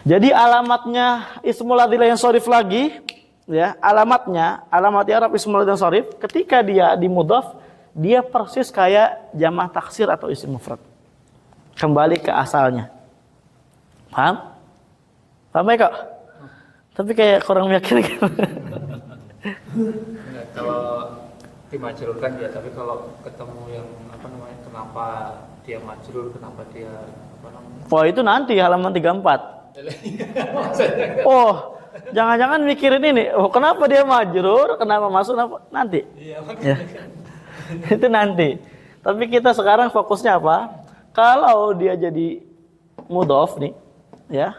Jadi alamatnya ismul ladzi la yansharif lagi. Ya, alamat i'rab ismul ladzi sharif ketika dia dimudhaf, dia persis kayak jamak taksir atau isim mufrad. Kembali ke asalnya. Paham? Paham ya, Kak? Tapi kayak kurang meyakinkan. Kalau dimajrurkan ya, tapi kalau ketemu yang kenapa dia majrur, kenapa dia Oh, itu nanti halaman 34. Oh, jangan-jangan mikirin ini. Oh, kenapa dia majrur? Kenapa masuk? Nanti. Ya. Itu nanti. Tapi kita sekarang fokusnya apa? Kalau dia jadi mudhaf nih, ya.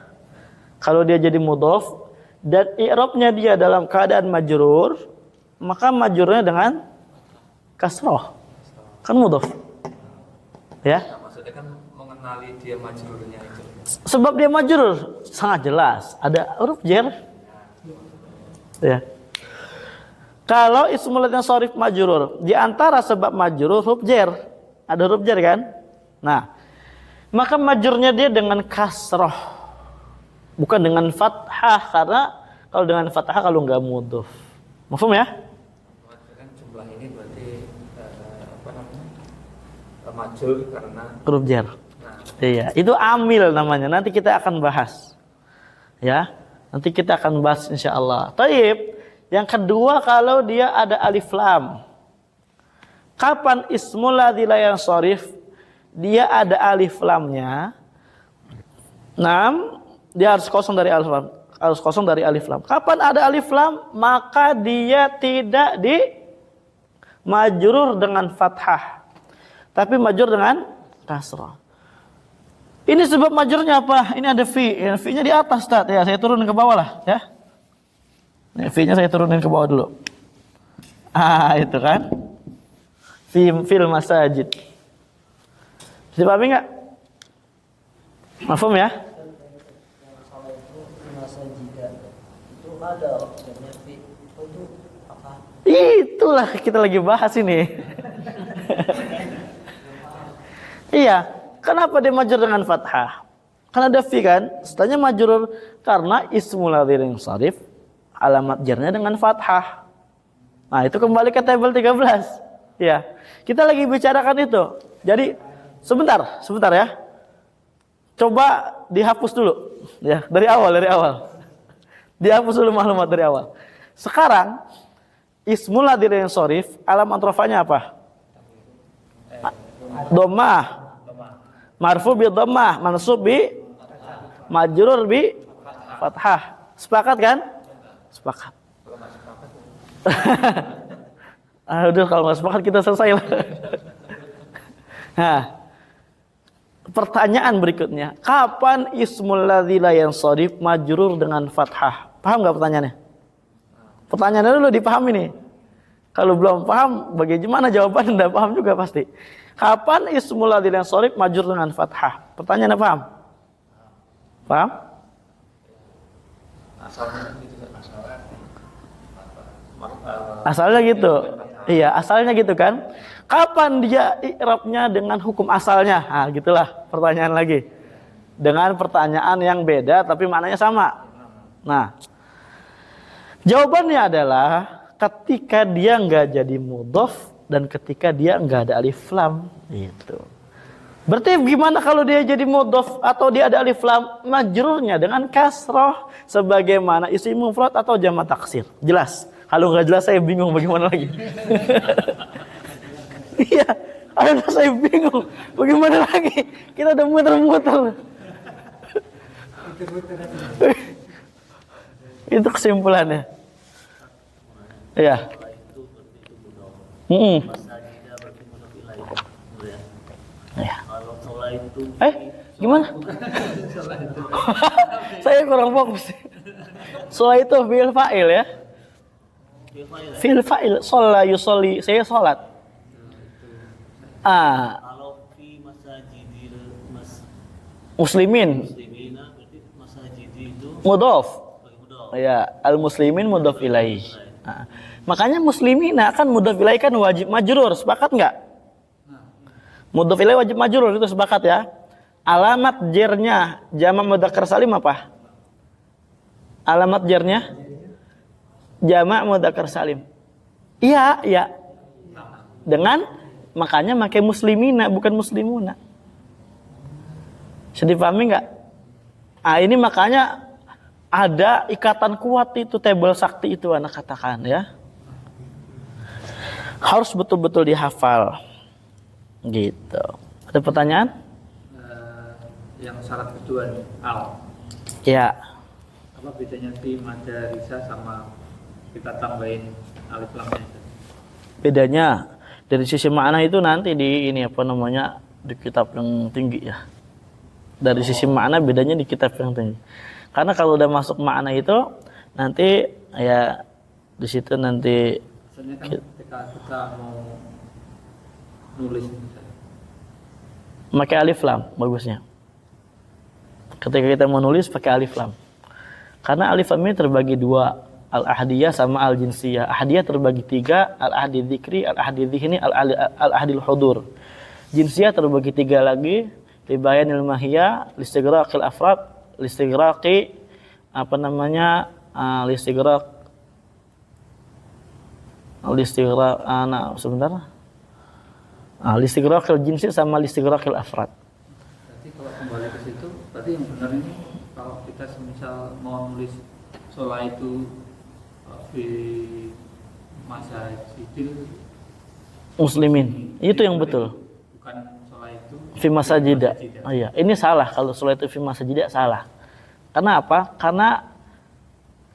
Kalau dia jadi mudhaf dan i'rabnya dia dalam keadaan majrur, maka majrurnya dengan kasrah. Kan mudhaf. Ya. Nah, maksudnya kan mengenali dia majrurnya itu. Sebab dia majrur sangat jelas, ada huruf jar. Ya. Kalau ismul ladzi sharif majrur, di antara sebab majrur huruf jar. Ada huruf jar kan? Nah, maka majrurnya dia dengan kasrah. Bukan dengan fathah, karena kalau dengan fathah kalau enggak mudhaf. Mafhum ya? Kan jumlah ini berarti majrur karena Huruf jar. Iya, itu amil namanya. Nanti kita akan bahas. Ya. Nanti kita akan bahas insyaallah. Taib. Yang kedua, kalau dia ada alif lam. Kapan ismul ladzi la yansharif dia ada alif lamnya? 6, dia harus kosong dari alif lam. Harus kosong dari alif lam. Kapan ada alif lam, maka dia tidak di majrur dengan fathah, tapi majrur dengan kasrah. Ini sebab majrurnya apa? Ini ada fi. Fi-nya di atas, Ustaz. Ya, saya turunin ke bawah lah, ya. Fi-nya saya turunin ke bawah dulu. Itu kan. Fil masajid. Bisa pahami enggak? Mafhum ya? Itu ada opsinya fi. Itu apa? Itulah kita lagi bahas ini. Iya. Kenapa dia majrur dengan fathah? Karena ada fi kan? Setelahnya majrur karena ismul ladzi yansharif alamat jarnya dengan fathah. Nah, itu kembali ke tabel 13. Ya. Kita lagi bicarakan itu. Jadi sebentar ya. Coba dihapus dulu ya, dari awal. Dihapus dulu maklumat dari awal. Sekarang ismul ladzi yansharif alamat rafa'nya apa? Dhammah. Marfu bi dhammah, mansub bi majrur bi fathah. Sepakat kan? Sepakat. Udah, kalau nggak sepakat kita selesai lah. Nah, pertanyaan berikutnya, kapan ismul ladzi la yansharif majrur dengan fathah? Paham nggak pertanyaannya? Pertanyaannya dulu dipahami nih. Kalau belum paham, bagaimana jawaban Anda paham juga pasti. Kapan ismul ladzi yang sharif majrur dengan fathah? Pertanyaannya paham? Paham? Asalnya gitu kan. Asalnya gitu. Iya, asalnya gitu kan. Kapan dia i'rabnya dengan hukum asalnya? Nah, gitulah pertanyaan lagi. Dengan pertanyaan yang beda tapi maknanya sama. Nah, jawabannya adalah ketika dia nggak jadi mudhof dan ketika dia nggak ada alif lam. Gitu. Berarti gimana kalau dia jadi mudhof atau dia ada alif lam? Majrurnya dengan kasroh sebagaimana isim mufrad atau jamak taksir. Jelas? Kalau nggak jelas saya bingung bagaimana lagi. Iya, kalau saya bingung bagaimana lagi. Kita udah muter-muter. Itu kesimpulannya. Iya. Masajidah berarti mudhof ilaih. Ya. Kalau sholat itu Gimana? Saya kurang fokus. Sholat itu fi'il fa'il ya. Fi'il fa'il. Sholat yusolli. Saya sholat. kalau fi masajidil Muslimin. muslimina berarti masajidi itu Mudhof. mudhof. Ya, al-muslimin mudhof ilaih. Makanya muslimina kan mudhof ilaih kan wajib majrur. Sepakat nggak? Mudhof ilaih wajib majrur, itu sepakat ya. Alamat jernya jamak mudzakkar salim apa? Alamat jernya jamak mudzakkar salim. Iya, iya. Dengan makanya pakai muslimina bukan muslimuna. Sudah dipahami nggak? Ini makanya ada ikatan kuat itu, tabel sakti itu anak katakan ya. Harus betul-betul dihafal. Gitu. Ada pertanyaan? Yang syarat kedua nih, al. Ya. Apa bedanya fi madarisa sama kita tambahin alif lamnya? Bedanya dari sisi makna itu nanti di ini apa namanya di kitab yang tinggi ya. Dari sisi makna bedanya di kitab yang tinggi. Karena kalau udah masuk makna itu nanti ya di situ nanti Misalnya kan ketika kita mau nulis misalnya. pakai alif lam bagusnya. Ketika kita mau nulis pakai alif lam. Karena alif lam ini terbagi dua, al-ahdiyah sama al-jinsiyah. Ahdiyah terbagi tiga, al-ahdi dzikri, al-ahdi dzihni, al-ahdil hudur. Jinsiyah terbagi tiga lagi, libayanil mahiyah, listighraqil afrad, listighraqi apa namanya? Sebentar. Listighraqil jinsi sama listighraqil afrad. Berarti kalau kembali ke situ, berarti yang benar ini kalau kita semisal mau nulis sholat itu di masajidil Muslimin, itu yang betul. bukan sholat itu Fi masajida. Oh iya, ini salah kalau sholat itu fi masajida salah. Karena apa? Karena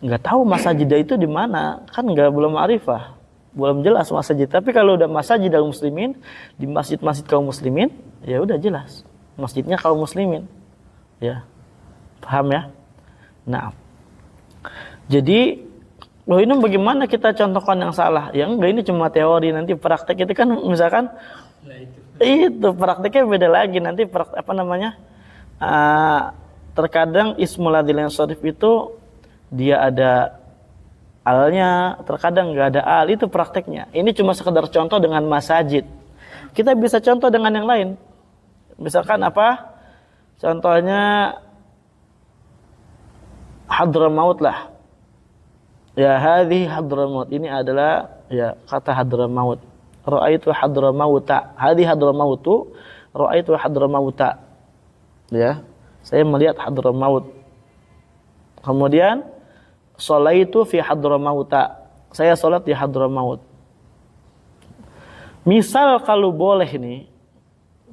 nggak tahu masajida itu di mana, kan belum ma'rifah, belum jelas masjid. Tapi kalau udah masjid al muslimin, di masjid-masjid kaum muslimin, ya udah jelas. Masjidnya kaum muslimin. Ya. Paham ya? Nah. Jadi, ini bagaimana kita contohkan yang salah? Ya enggak, ini cuma teori, nanti praktek itu kan misalkan itu prakteknya beda lagi. Nanti apa namanya? Terkadang ismul ladzil sharif itu dia ada alnya, terkadang nggak ada al, itu prakteknya. Ini cuma sekedar contoh dengan masajid. Kita bisa contoh dengan yang lain. Misalkan apa? Contohnya Hadramaut lah. Ya hadhi Hadramaut. Ini adalah ya kata Hadramaut. Ra'aitu Hadramauta. Hadhi Hadramautu. Ra'aitu Hadramauta. Ya. Saya melihat Hadramaut. Kemudian sholaitu fi Hadramauta. Saya sholat di Hadramaut. Misal kalau boleh nih,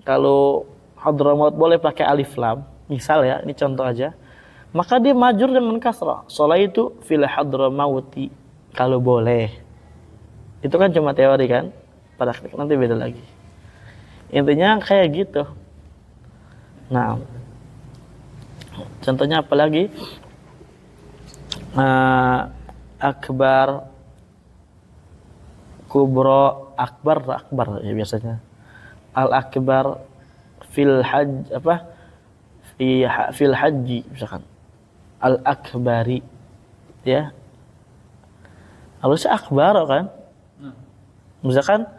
kalau Hadramaut boleh pakai alif lam, misal ya, ini contoh aja, maka dia majrur dengan kasrah. Sholaitu fil Hadramauti. Kalau boleh. Itu kan cuma teori kan? Praktik nanti beda lagi. Intinya kayak gitu. Nah, contohnya apa lagi? akbar, kubro, akbar ya biasanya. Al akbar fil hajj apa? Fil haji misalkan. Al akbari ya. Harusnya akbar kan? Misalkan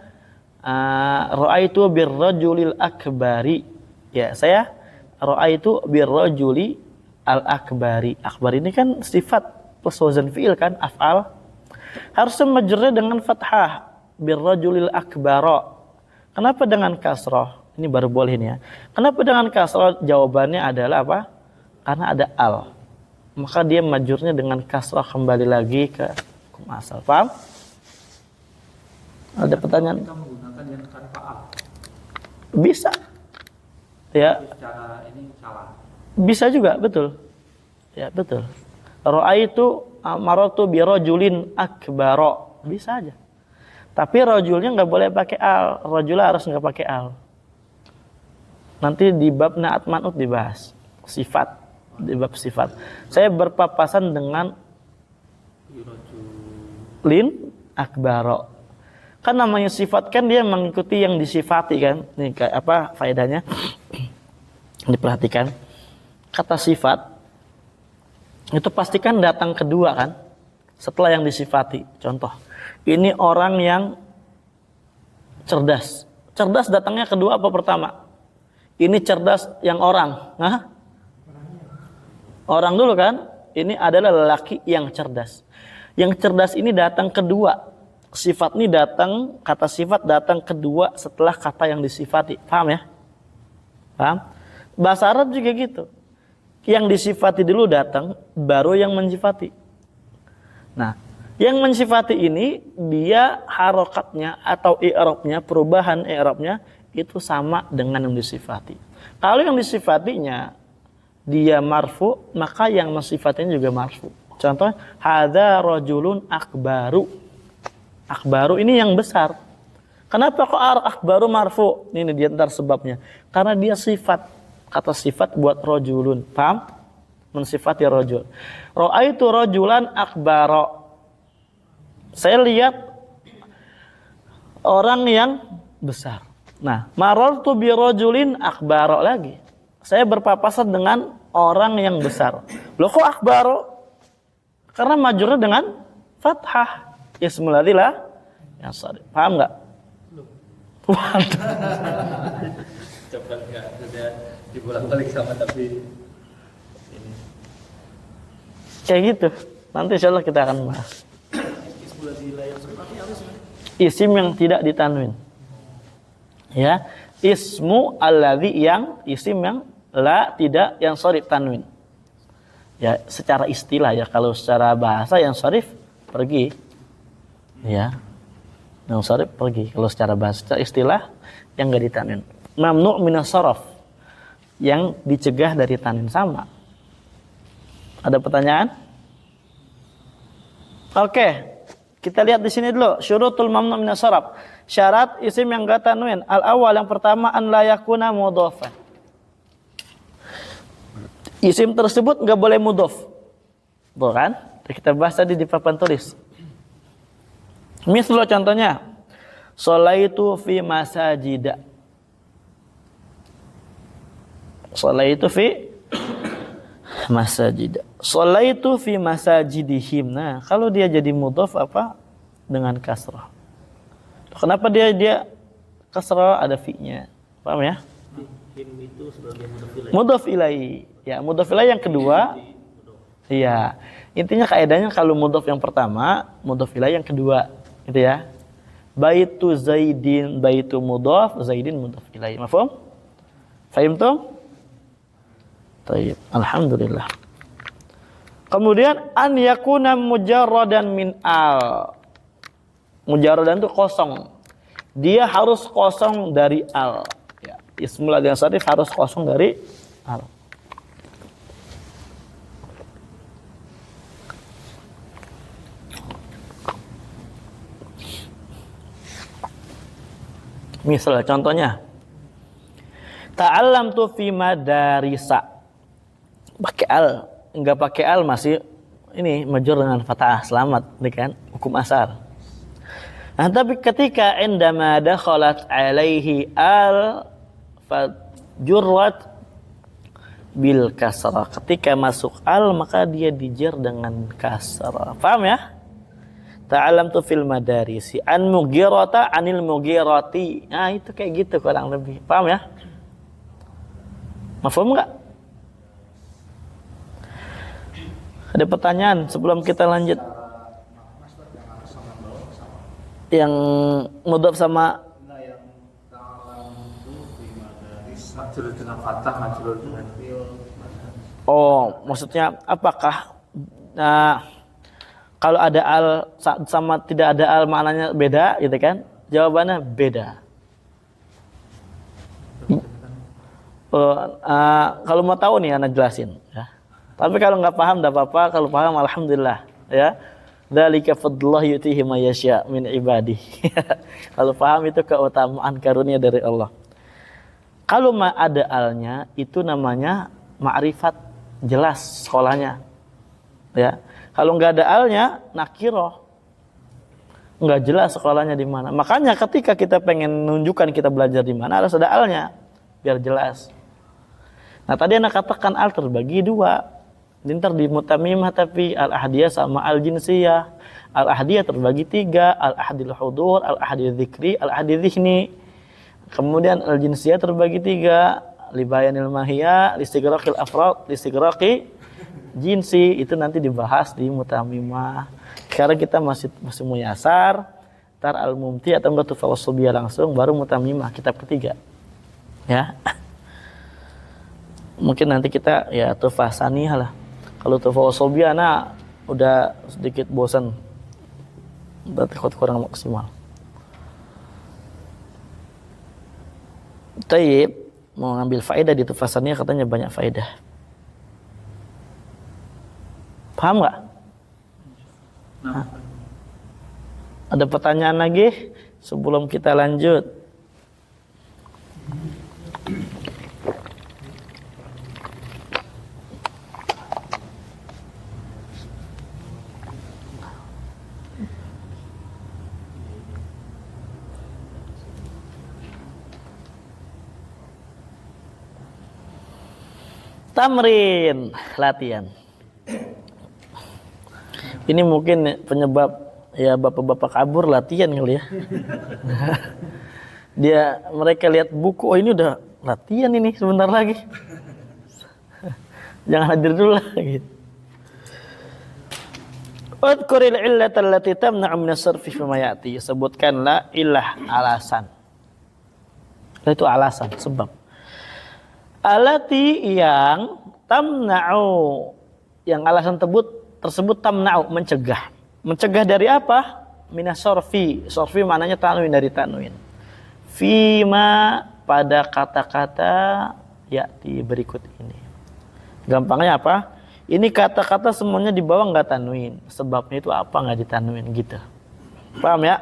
ra'aitu birrajulil akbari. Ya, saya ra'aitu birrajuli al akbari. Akbar ini kan sifat plus wazan fi'il kan, af'al. Harusnya majrurnya dengan fathah, birrajulil akbara. Kenapa dengan kasrah? Ini baru boleh ini ya. Kenapa dengan kasrah? Jawabannya adalah apa? Karena ada al. Maka dia majrurnya dengan kasrah kembali lagi ke hukum asal. Paham? Ada pertanyaan? Kita menggunakan yang tanpa al. Bisa. Ya, Tapi secara ini salah. bisa juga, betul. Ya, betul. Ra'aitu maratu bi rajulin akbara. Bisa aja. Tapi rajulnya nggak boleh pakai al. Rajul harus nggak pakai al. Nanti di bab na'at man'ut dibahas. Sifat. Di bab sifat. Saya berpapasan dengan lin akbara. Kan namanya sifat kan dia mengikuti yang disifati kan. Nih kayak apa faedahnya? Diperhatikan. Kata sifat itu pastikan datang kedua kan setelah yang disifati. Contoh, ini orang yang cerdas. Cerdas datangnya kedua apa pertama? Ini cerdas yang orang. Hah? Orang dulu kan? Ini adalah lelaki yang cerdas. Yang cerdas ini datang kedua. Sifat ini datang, kata sifat datang kedua setelah kata yang disifati. Paham ya? Paham? Bahasa Arab juga gitu. Yang disifati dulu datang, baru yang mensifati. Nah, yang mensifati ini dia harokatnya atau i'rabnya, perubahan i'rabnya itu sama dengan yang disifati. Kalau yang disifatinya dia marfu, maka yang mensifatinya juga marfu. Contoh, hadza rajulun akbaru. Akbaru ini yang besar. Kenapa kok akbaru marfu? Ini di antara sebabnya. Karena dia sifat. Kata sifat buat rajulun. Paham? Mensifati rajul. Ra'aitu rajulan akbara. Saya lihat orang yang besar. Nah, marartu bi rajulin akbara lagi. Saya berpapasan dengan orang yang besar. Loh kok akbara? Karena majrurnya dengan fathah. Ismul ladzilah yang shadid. Paham enggak? Waduh. Coba enggak sudah dibolak-balik sama tapi ini. Kayak gitu. Nanti insyaallah kita akan bahas. Isim yang tidak ditanwin. Ya, ismu alladzi yang isim yang la tidak yang sharif tanwin. Ya, secara istilah ya, kalau secara bahasa yang sharif pergi. Ya. Yang sharif pergi. Kalau secara bahasa secara istilah yang enggak ditanwin. Mamnu' minas saraf. Yang dicegah dari tanwin sama. Ada pertanyaan? Oke. Kita lihat di sini dulu. Syurutul mamnu' minas saraf. Syarat isim yang enggak tanwin. Al-awwal yang pertama an la yakuna mudhafan. Isim tersebut enggak boleh mudhaf. Bukan? Kita bahas tadi di papan tulis. Misal contohnya, sholaitu fi masajida. Sholaitu fi masajida. Sholaitu fi masajidihim. Nah, kalau dia jadi mudhaf apa? Dengan kasrah. Kenapa dia kasrah ada fi-nya? Paham ya? Him itu sebagai Mudhaf ilaihi. Ya, mudhaf ilaihi yang kedua. Iya. Intinya kaidahnya kalau mudhaf yang pertama, mudhaf ilaihi yang kedua. Gitu ya. Baitu Zaidin, baitu mudhaf, Zaidin mudhaf ilaihi. Mafhum? Fahimtum? Baik. Alhamdulillah. Kemudian an yakuna mujarradan min al. Mujarradan itu kosong. Dia harus kosong dari al. Ya, ismul ladzi sharif harus kosong dari al. Misal contohnya ta'allamtu fi madarisa. Pakai al, enggak pakai al masih ini majrur dengan fathah, selamat, kan? Hukum asar. Nah, tapi ketika indama dakhalat alaihi al fajurrat bil kasrah. Ketika masuk al maka dia dijer dengan kasrah. Paham ya? Ta'alamtu fil madarisi an mughirata anil mughirati. Nah, itu kayak gitu kurang lebih. Paham ya? Mafhum enggak? Ada pertanyaan sebelum kita lanjut? Yang mudhaf sama Nah, yang ta'alamtu fi madaris Majrur dengan fathah, majrur dengan oh, maksudnya apakah kalau ada al sama tidak ada al maknanya beda gitu kan? Jawabannya beda. Kalau mau tahu nih anak jelasin ya. Tapi kalau nggak paham enggak apa-apa, kalau paham alhamdulillah ya. Dzalika fadlullah yutihi may yasha min ibadihi. Kalau paham itu keutamaan karunia dari Allah. Kalau ada alnya itu namanya ma'rifat, jelas sekolahnya. Ya. Kalau nggak ada alnya nakiro. Nggak jelas sekolahnya di mana. Makanya ketika kita pengen menunjukkan kita belajar di mana harus ada alnya biar jelas. Nah, tadi anak katakan al terbagi dua. Dintar di mutamimah tapi al-ahdiyah sama al-jinsiyah. Al-ahdiyah terbagi tiga, al-ahdil hudur, al-ahdil dzikri, al-ahdil dzihni. Kemudian al-jinsiyah terbagi tiga, libayanil mahiyah, listigraqil afrad, listigraqi jinsi. Itu nanti dibahas di mutamimah. Sekarang kita masih muyasar, tar al-mumti atau enggak tufawasubiyah langsung, baru mutamimah kitab ketiga. Ya. Mungkin nanti kita ya tufasaniyah lah. Kalau tufawasubiyah udah sedikit bosan. Udah kurang maksimal. Tayyib mau ngambil faedah di tufasaniyah katanya banyak faedah. Paham nggak? Nah, Ada pertanyaan lagi sebelum kita lanjut? Tamrin, latihan. Ini mungkin penyebab ya bapak-bapak kabur latihan kali ya. Mereka lihat buku, oh ini udah latihan ini sebentar lagi. Jangan hadir dulu lah gitu. Wadkuril illata allati tamna'u min as-sarfi fi ma ya'ti. Sebutkanlah ilah alasan. Itu alasan, sebab. Alati yang tamna'u, yang alasan tersebut tamna'u, mencegah. Mencegah dari apa? Minas sorfi. Sorfi maknanya tanwin, dari tanwin. Fima, pada kata-kata ya'ti berikut ini. Gampangnya apa? Ini kata-kata semuanya di bawah nggak tanwin. Sebabnya itu apa nggak ditanwin gitu. Paham ya?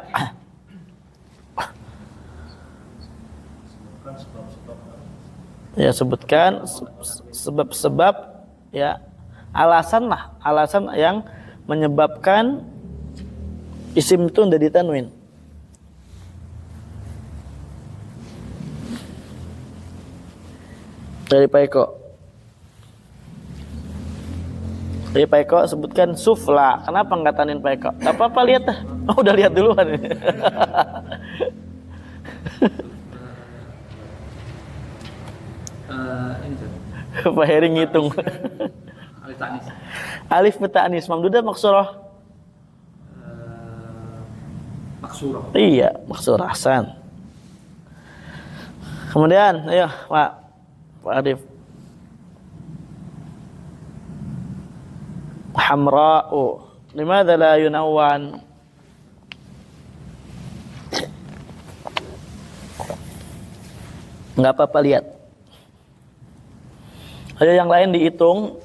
Ya, sebutkan sebab-sebab ya, alasan yang menyebabkan isim itu udah ditanwin. Dari Pak Eko. Dari Pak Eko sebutkan sufla. Kenapa nggak tanwin Pak Eko? Gak apa-apa, lihat dah. Oh, udah lihat duluan. ini Pak Heri ngitung. alif ta'nis. Alif ta'nis mamdudah maksurah. Maksurah. Iya, maksurah. Hasan. Kemudian, ayo Pak Arif. Hamra'u. Limadha la yunawwan? Enggak apa-apa, lihat. Ayo yang lain dihitung.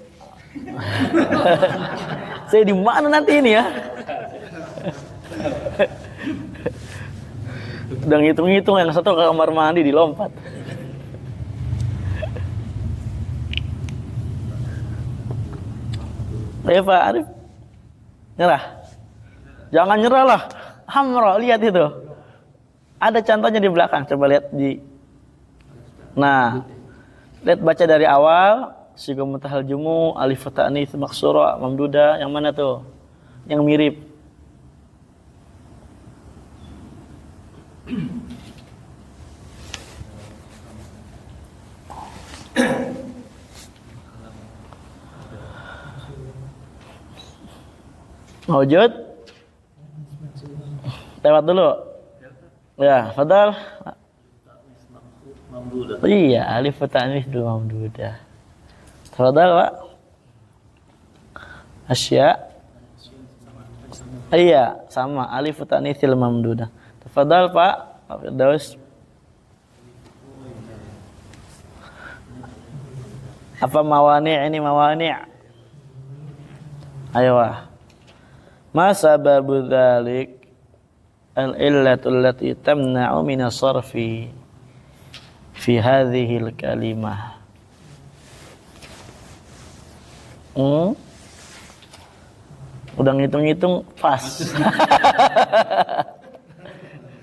Saya di mana nanti ini ya? Udah ngitung-ngitung, yang satu ke kamar mandi dilompat. Ayo Pak Arif, Nyerah. Jangan nyerah lah. Hamra, lihat itu. Ada contohnya di belakang. Coba lihat di. Nah, lihat baca dari awal. Siga muntahal jumu, alif ta'nits maksura, mamduda. Yang mana tuh? Yang mirip. Mawjud? Lewat dulu. Ya, fadal. Iya, alif ta'nits dulu mamduda. Fadal, Pak. Asya. Iya, sama alif ta'nitsil mamduda. Tafadhal, Pak. Pak Firdaus. Apa mawani' ini mawani'? Ayo. Ma sababu dzalik al-illatu allati tamna'u min as-sarfi fi hadhihi al-kalimah. Udah ngitung-ngitung pas.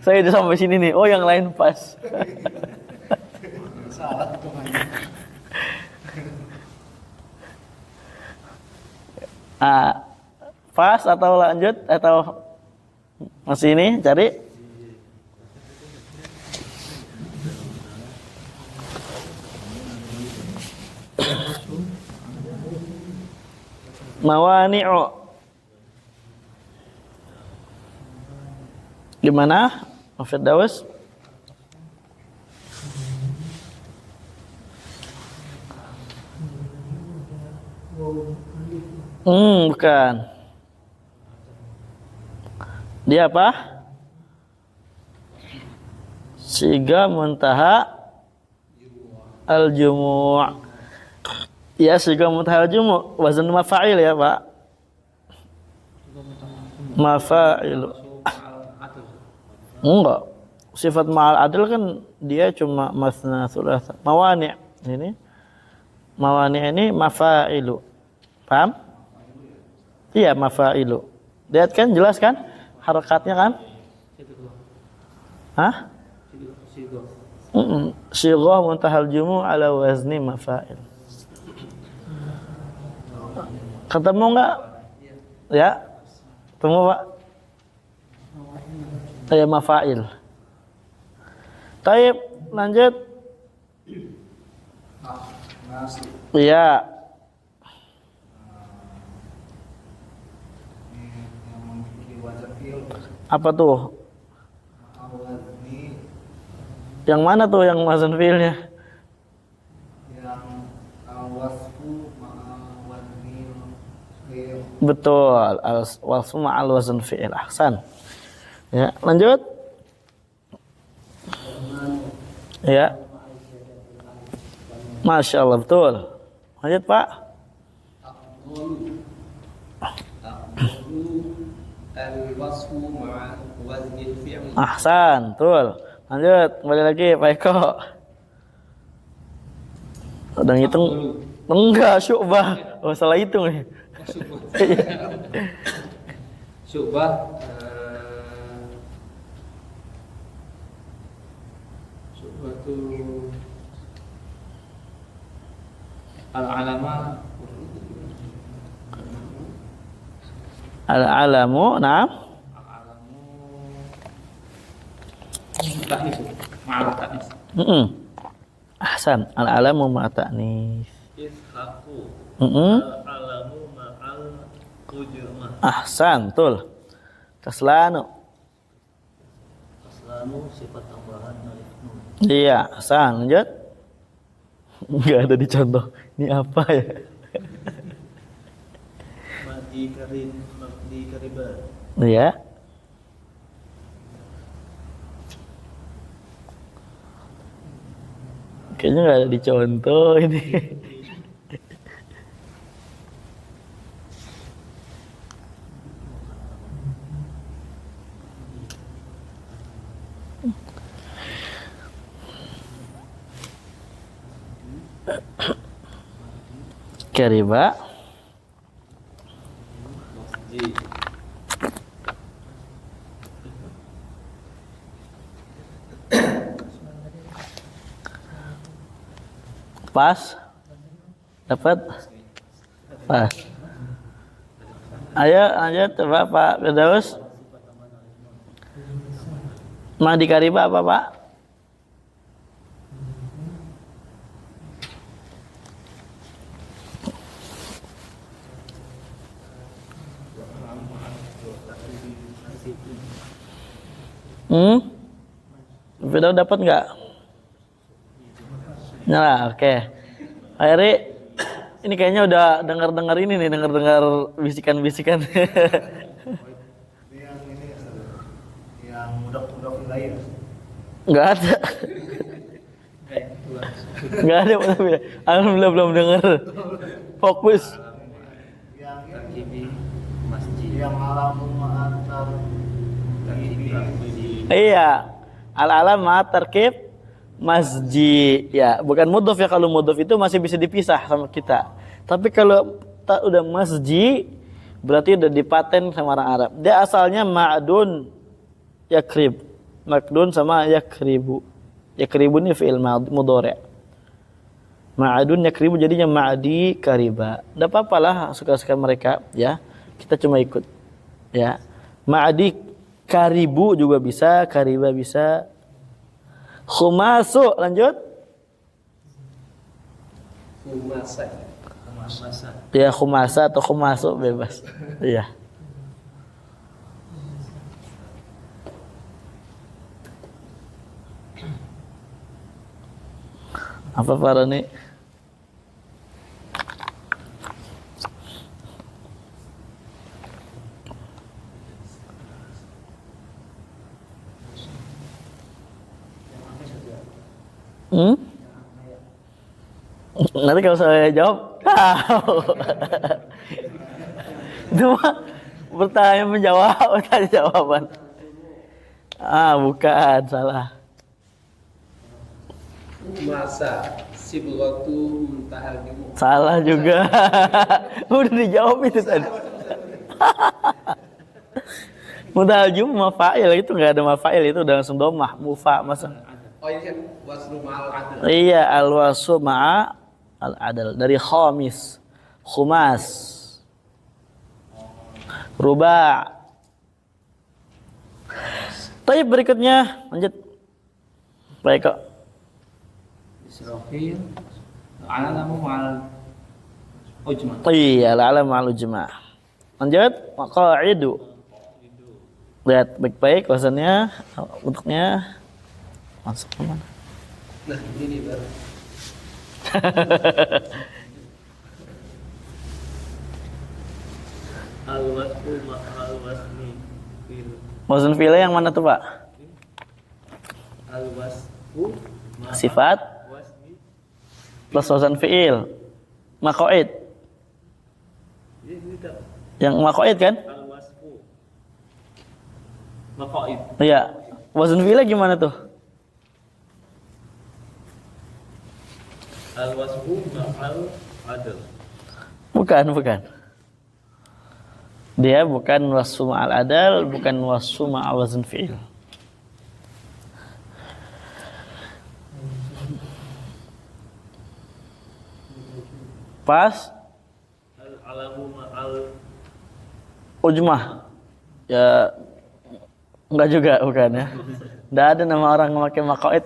Saya udah sampai sini nih. Oh, yang lain pas. Salah tuh. Pas atau lanjut atau masih ini cari? Mawani'u. Gimana? Firdaus? Bukan. Dia apa? Siga muntaha al-jumu'. Ya, siga muntaha al-jumu'. Wazan mafa'il ya, Pak. Mafa'il. Enggak. Sifat ma'al adil kan dia cuma masna thulatha. Mawani' ini. Mawani' ini mafa'ilu. Paham? Iya, mafa'ilu. Lihat kan, jelas kan? Harakatnya kan? Hah? Sighah muntahal jumu' ala wazni mafa'il. Ketemu enggak? Ya? Ketemu, Pak? Ya, mafa'il. Taib, lanjut. Iya. Apa tuh? Yang mana tuh yang wazan fi'ilnya? Yang wasfu ma'awazni fi'il. Betul, al-wasfu ma'al wazan fi'il. Ahsan. Ya, lanjut. Ya. Masya Allah, betul. Lanjut, Pak. Al-wasfu ma'a waznil fi'l. Ahsan, betul. Lanjut, kembali lagi Pak Eko. Udah ngitung? Enggak, Syu'bah. Oh, salah hitung nih. Syu'bah Syu'bah itu al-alama Al-alamu, nah. al-alamu taknis ma'al taknis Ahsan, al-alamu ma'ata'nis. Ishaqu. Al-alamu ma'al ujumah. Ahsan, betul. Kaslanu. Aslanu sifat tambahan alif nun. Iya, ahsan. Lanjut. Enggak ada di contoh. Ini apa ya? Mabdi kariba. Iya. Kayaknya nggak ada di contoh ini. Kariba. Ji. Pas? Dapat? Pas. Ayo lanjut coba Pak Firdaus. Mahdi Kariba apa Pak? Firdaus dapat nggak? Nah, oke. Akhirnya ini kayaknya udah dengar-dengar ini nih, dengar-dengar bisikan-bisikan. Ini yang ini yang mudah-mudah wilayah. Nggak ada. Nggak ada. Alhamdulillah belum dengar. Fokus. Yang Tarkibi masjid. yang alamu antar Tarkibi Iya. Al-alam ma tarkib masjid. Ya, bukan mudhof ya, kalau mudhof itu masih bisa dipisah sama kita. Tapi kalau tak udah masjid berarti udah dipaten sama orang Arab. Dia asalnya ma'dun yakrib. Ma'dun sama yakribu. Yakribu ini fi'il mudhari'. Ma'adun yakribu jadinya ma'adi kariba. Enggak apa-apalah suka-suka mereka ya. Kita cuma ikut. Ya. Ma'adi karibu juga bisa, kariba bisa. Khumasu lanjut. Khumasa. Ya khumasa atau khumasu bebas. Iya. Apa Pak Roni? Nanti kalau saya jawab, tahu. Itu mah bertanya menjawab, bertanya jawaban. Bukan, salah. Masa sibghatu muntahal jumu. Salah juga. Udah dijawab itu tadi. Muntahal jumu mafa'il itu enggak ada mafa'il, itu udah langsung domah, mufa masa. Oh ini kan waslu ma'al adl. Iya, al-wasu ma'a al-adal dari khamis, khumas, ruba'. Taib berikutnya lanjut. Baik kok. Israfil alamu ma'al ujma. Iya, al-alam ma'al ujma'. Lanjut, maqa'idu. Lihat baik-baik wasannya, bentuknya. Masuk ke mana? Nah ini baru. Al-wasfu ma'al wasni fil. Wazan fi'il yang mana tuh, Pak? Al-wasfu ma'al Sifat wasni. plus wazan fi'il. Maqaid. Ini tak. Yang maqaid kan? Al-wasfu maqaid. Iya. Wazan fi'il gimana tuh? Al-wasfu ma'al adl. Bukan. Dia bukan wasfu ma'al adal, bukan wasfu ma'al wazan fi'il. Pas Al-alamu ma'al ujmah. Ya enggak juga, bukan ya. Enggak ada nama orang yang pakai maqaid.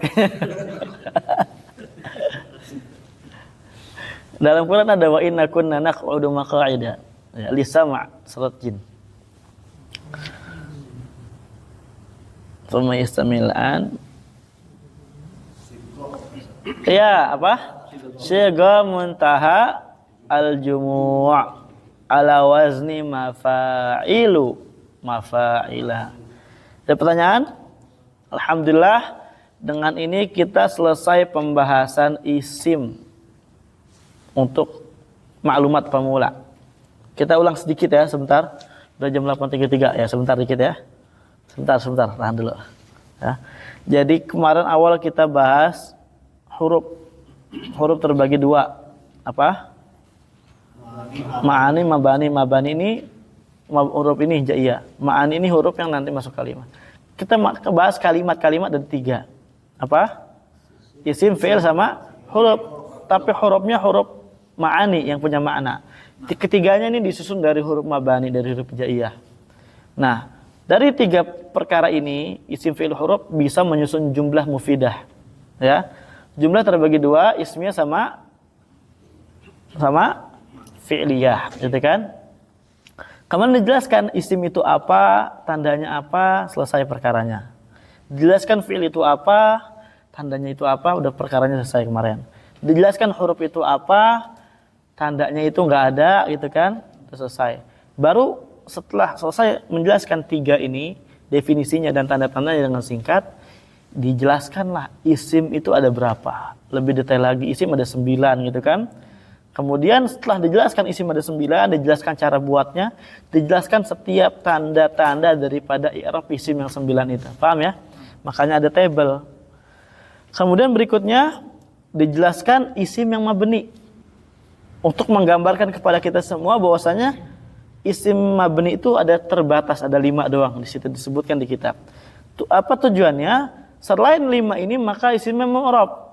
Dalam Quran ada wa inna kunna naq'udu maq'ida. Ya, lisama' surat jin. Thumma yastamil an. Ya, apa? Syagha muntaha al-jumu' ala wazni mafa'ilu. Mafa'ila. Ada pertanyaan? Alhamdulillah, dengan ini kita selesai pembahasan isim untuk maklumat pemula. Kita ulang sedikit ya, sebentar. Udah jam 8.33 ya, sebentar dikit ya. Sebentar, tahan dulu. Ya. Jadi kemarin awal kita bahas huruf terbagi dua. Apa? Ma'ani, mabani. Mabani ini huruf ini hijaiyah. Ma'ani ini huruf yang nanti masuk kalimat. Kita bahas kalimat-kalimat dari tiga. Apa? Isim, fi'il sama huruf. tapi hurufnya huruf ma'ani yang punya makna. Ketiganya ini disusun dari huruf mabani, dari huruf hijaiyah. Nah, dari 3 perkara ini, isim fi'il huruf bisa menyusun jumlah mufidah. Ya. Jumlah terbagi 2, ismiyah sama fi'liyah, gitu kan? Kemudian dijelaskan isim itu apa, tandanya apa, selesai perkaranya. Dijelaskan fi'il itu apa, tandanya itu apa, udah perkaranya selesai kemarin. Dijelaskan huruf itu apa, tandanya itu nggak ada, gitu kan? Udah selesai. Baru setelah selesai menjelaskan 3 ini, definisinya dan tanda-tandanya dengan singkat, dijelaskanlah isim itu ada berapa. Lebih detail lagi, isim ada 9, gitu kan? Kemudian setelah dijelaskan isim ada 9, dijelaskan cara buatnya, dijelaskan setiap tanda-tanda daripada i'rab isim yang 9 itu. Paham ya? Makanya ada tabel. Kemudian berikutnya dijelaskan isim yang mabni. Untuk menggambarkan kepada kita semua bahwasanya isim mabni itu ada terbatas, ada 5 doang di situ disebutkan di kitab. Apa tujuannya? Selain 5 ini maka isimnya mu'rab.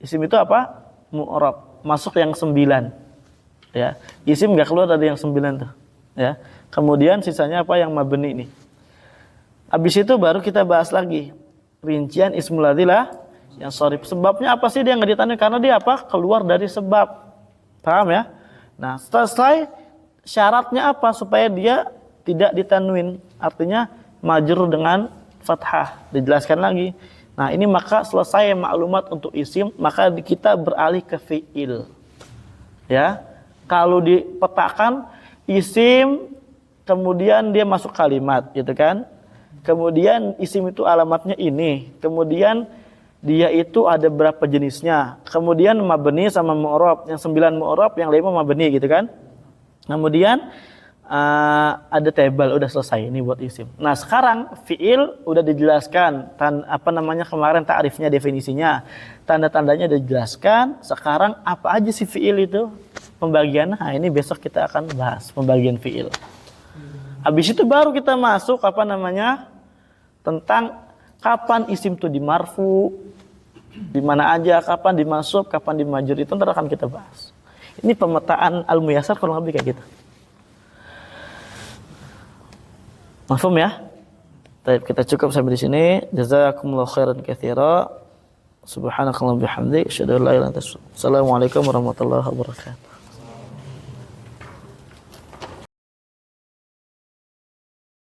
Isim itu apa? Mu'rab. Masuk yang 9, ya. Isim nggak keluar dari yang 9 tuh, ya. Kemudian sisanya apa yang mabni ini. Habis itu baru kita bahas lagi rincian ismul ladzilah yang sharif. Sebabnya apa sih dia nggak ditanwin? Karena dia apa? Keluar dari sebab. Paham ya? Nah, selesai syaratnya apa supaya dia tidak ditanwin? Artinya majrur dengan fathah. Dijelaskan lagi. Nah, ini maka selesai maklumat untuk isim, maka kita beralih ke fi'il. Ya. Kalau dipetakan isim kemudian dia masuk kalimat, gitu kan? Kemudian isim itu alamatnya ini. Kemudian dia itu ada berapa jenisnya. Kemudian mabni sama mu'rab, yang 9 mu'rab, yang 5 mabni, gitu kan? Kemudian ada tabel, udah selesai ini buat isim. Nah, sekarang fi'il udah dijelaskan kemarin ta'rifnya, definisinya, tanda-tandanya dijelaskan. Sekarang apa aja sih fi'il itu pembagiannya? Nah, ini besok kita akan bahas pembagian fi'il. Habis itu baru kita masuk tentang kapan isim itu dimarfu, di mana aja, kapan dimasuk, kapan dimajrur, itu ntar akan kita bahas. Ini pemetaan al-muyassar kurang lebih kayak gitu. Mafhum ya? Baik, kita cukup sampai di sini. Jazakumullahu khairan katsira. Subhanakallahumma bihamdik, asyhadu an la ilaha illa anta, astaghfiruka wa atubu ilaik. Assalamualaikum warahmatullahi wabarakatuh.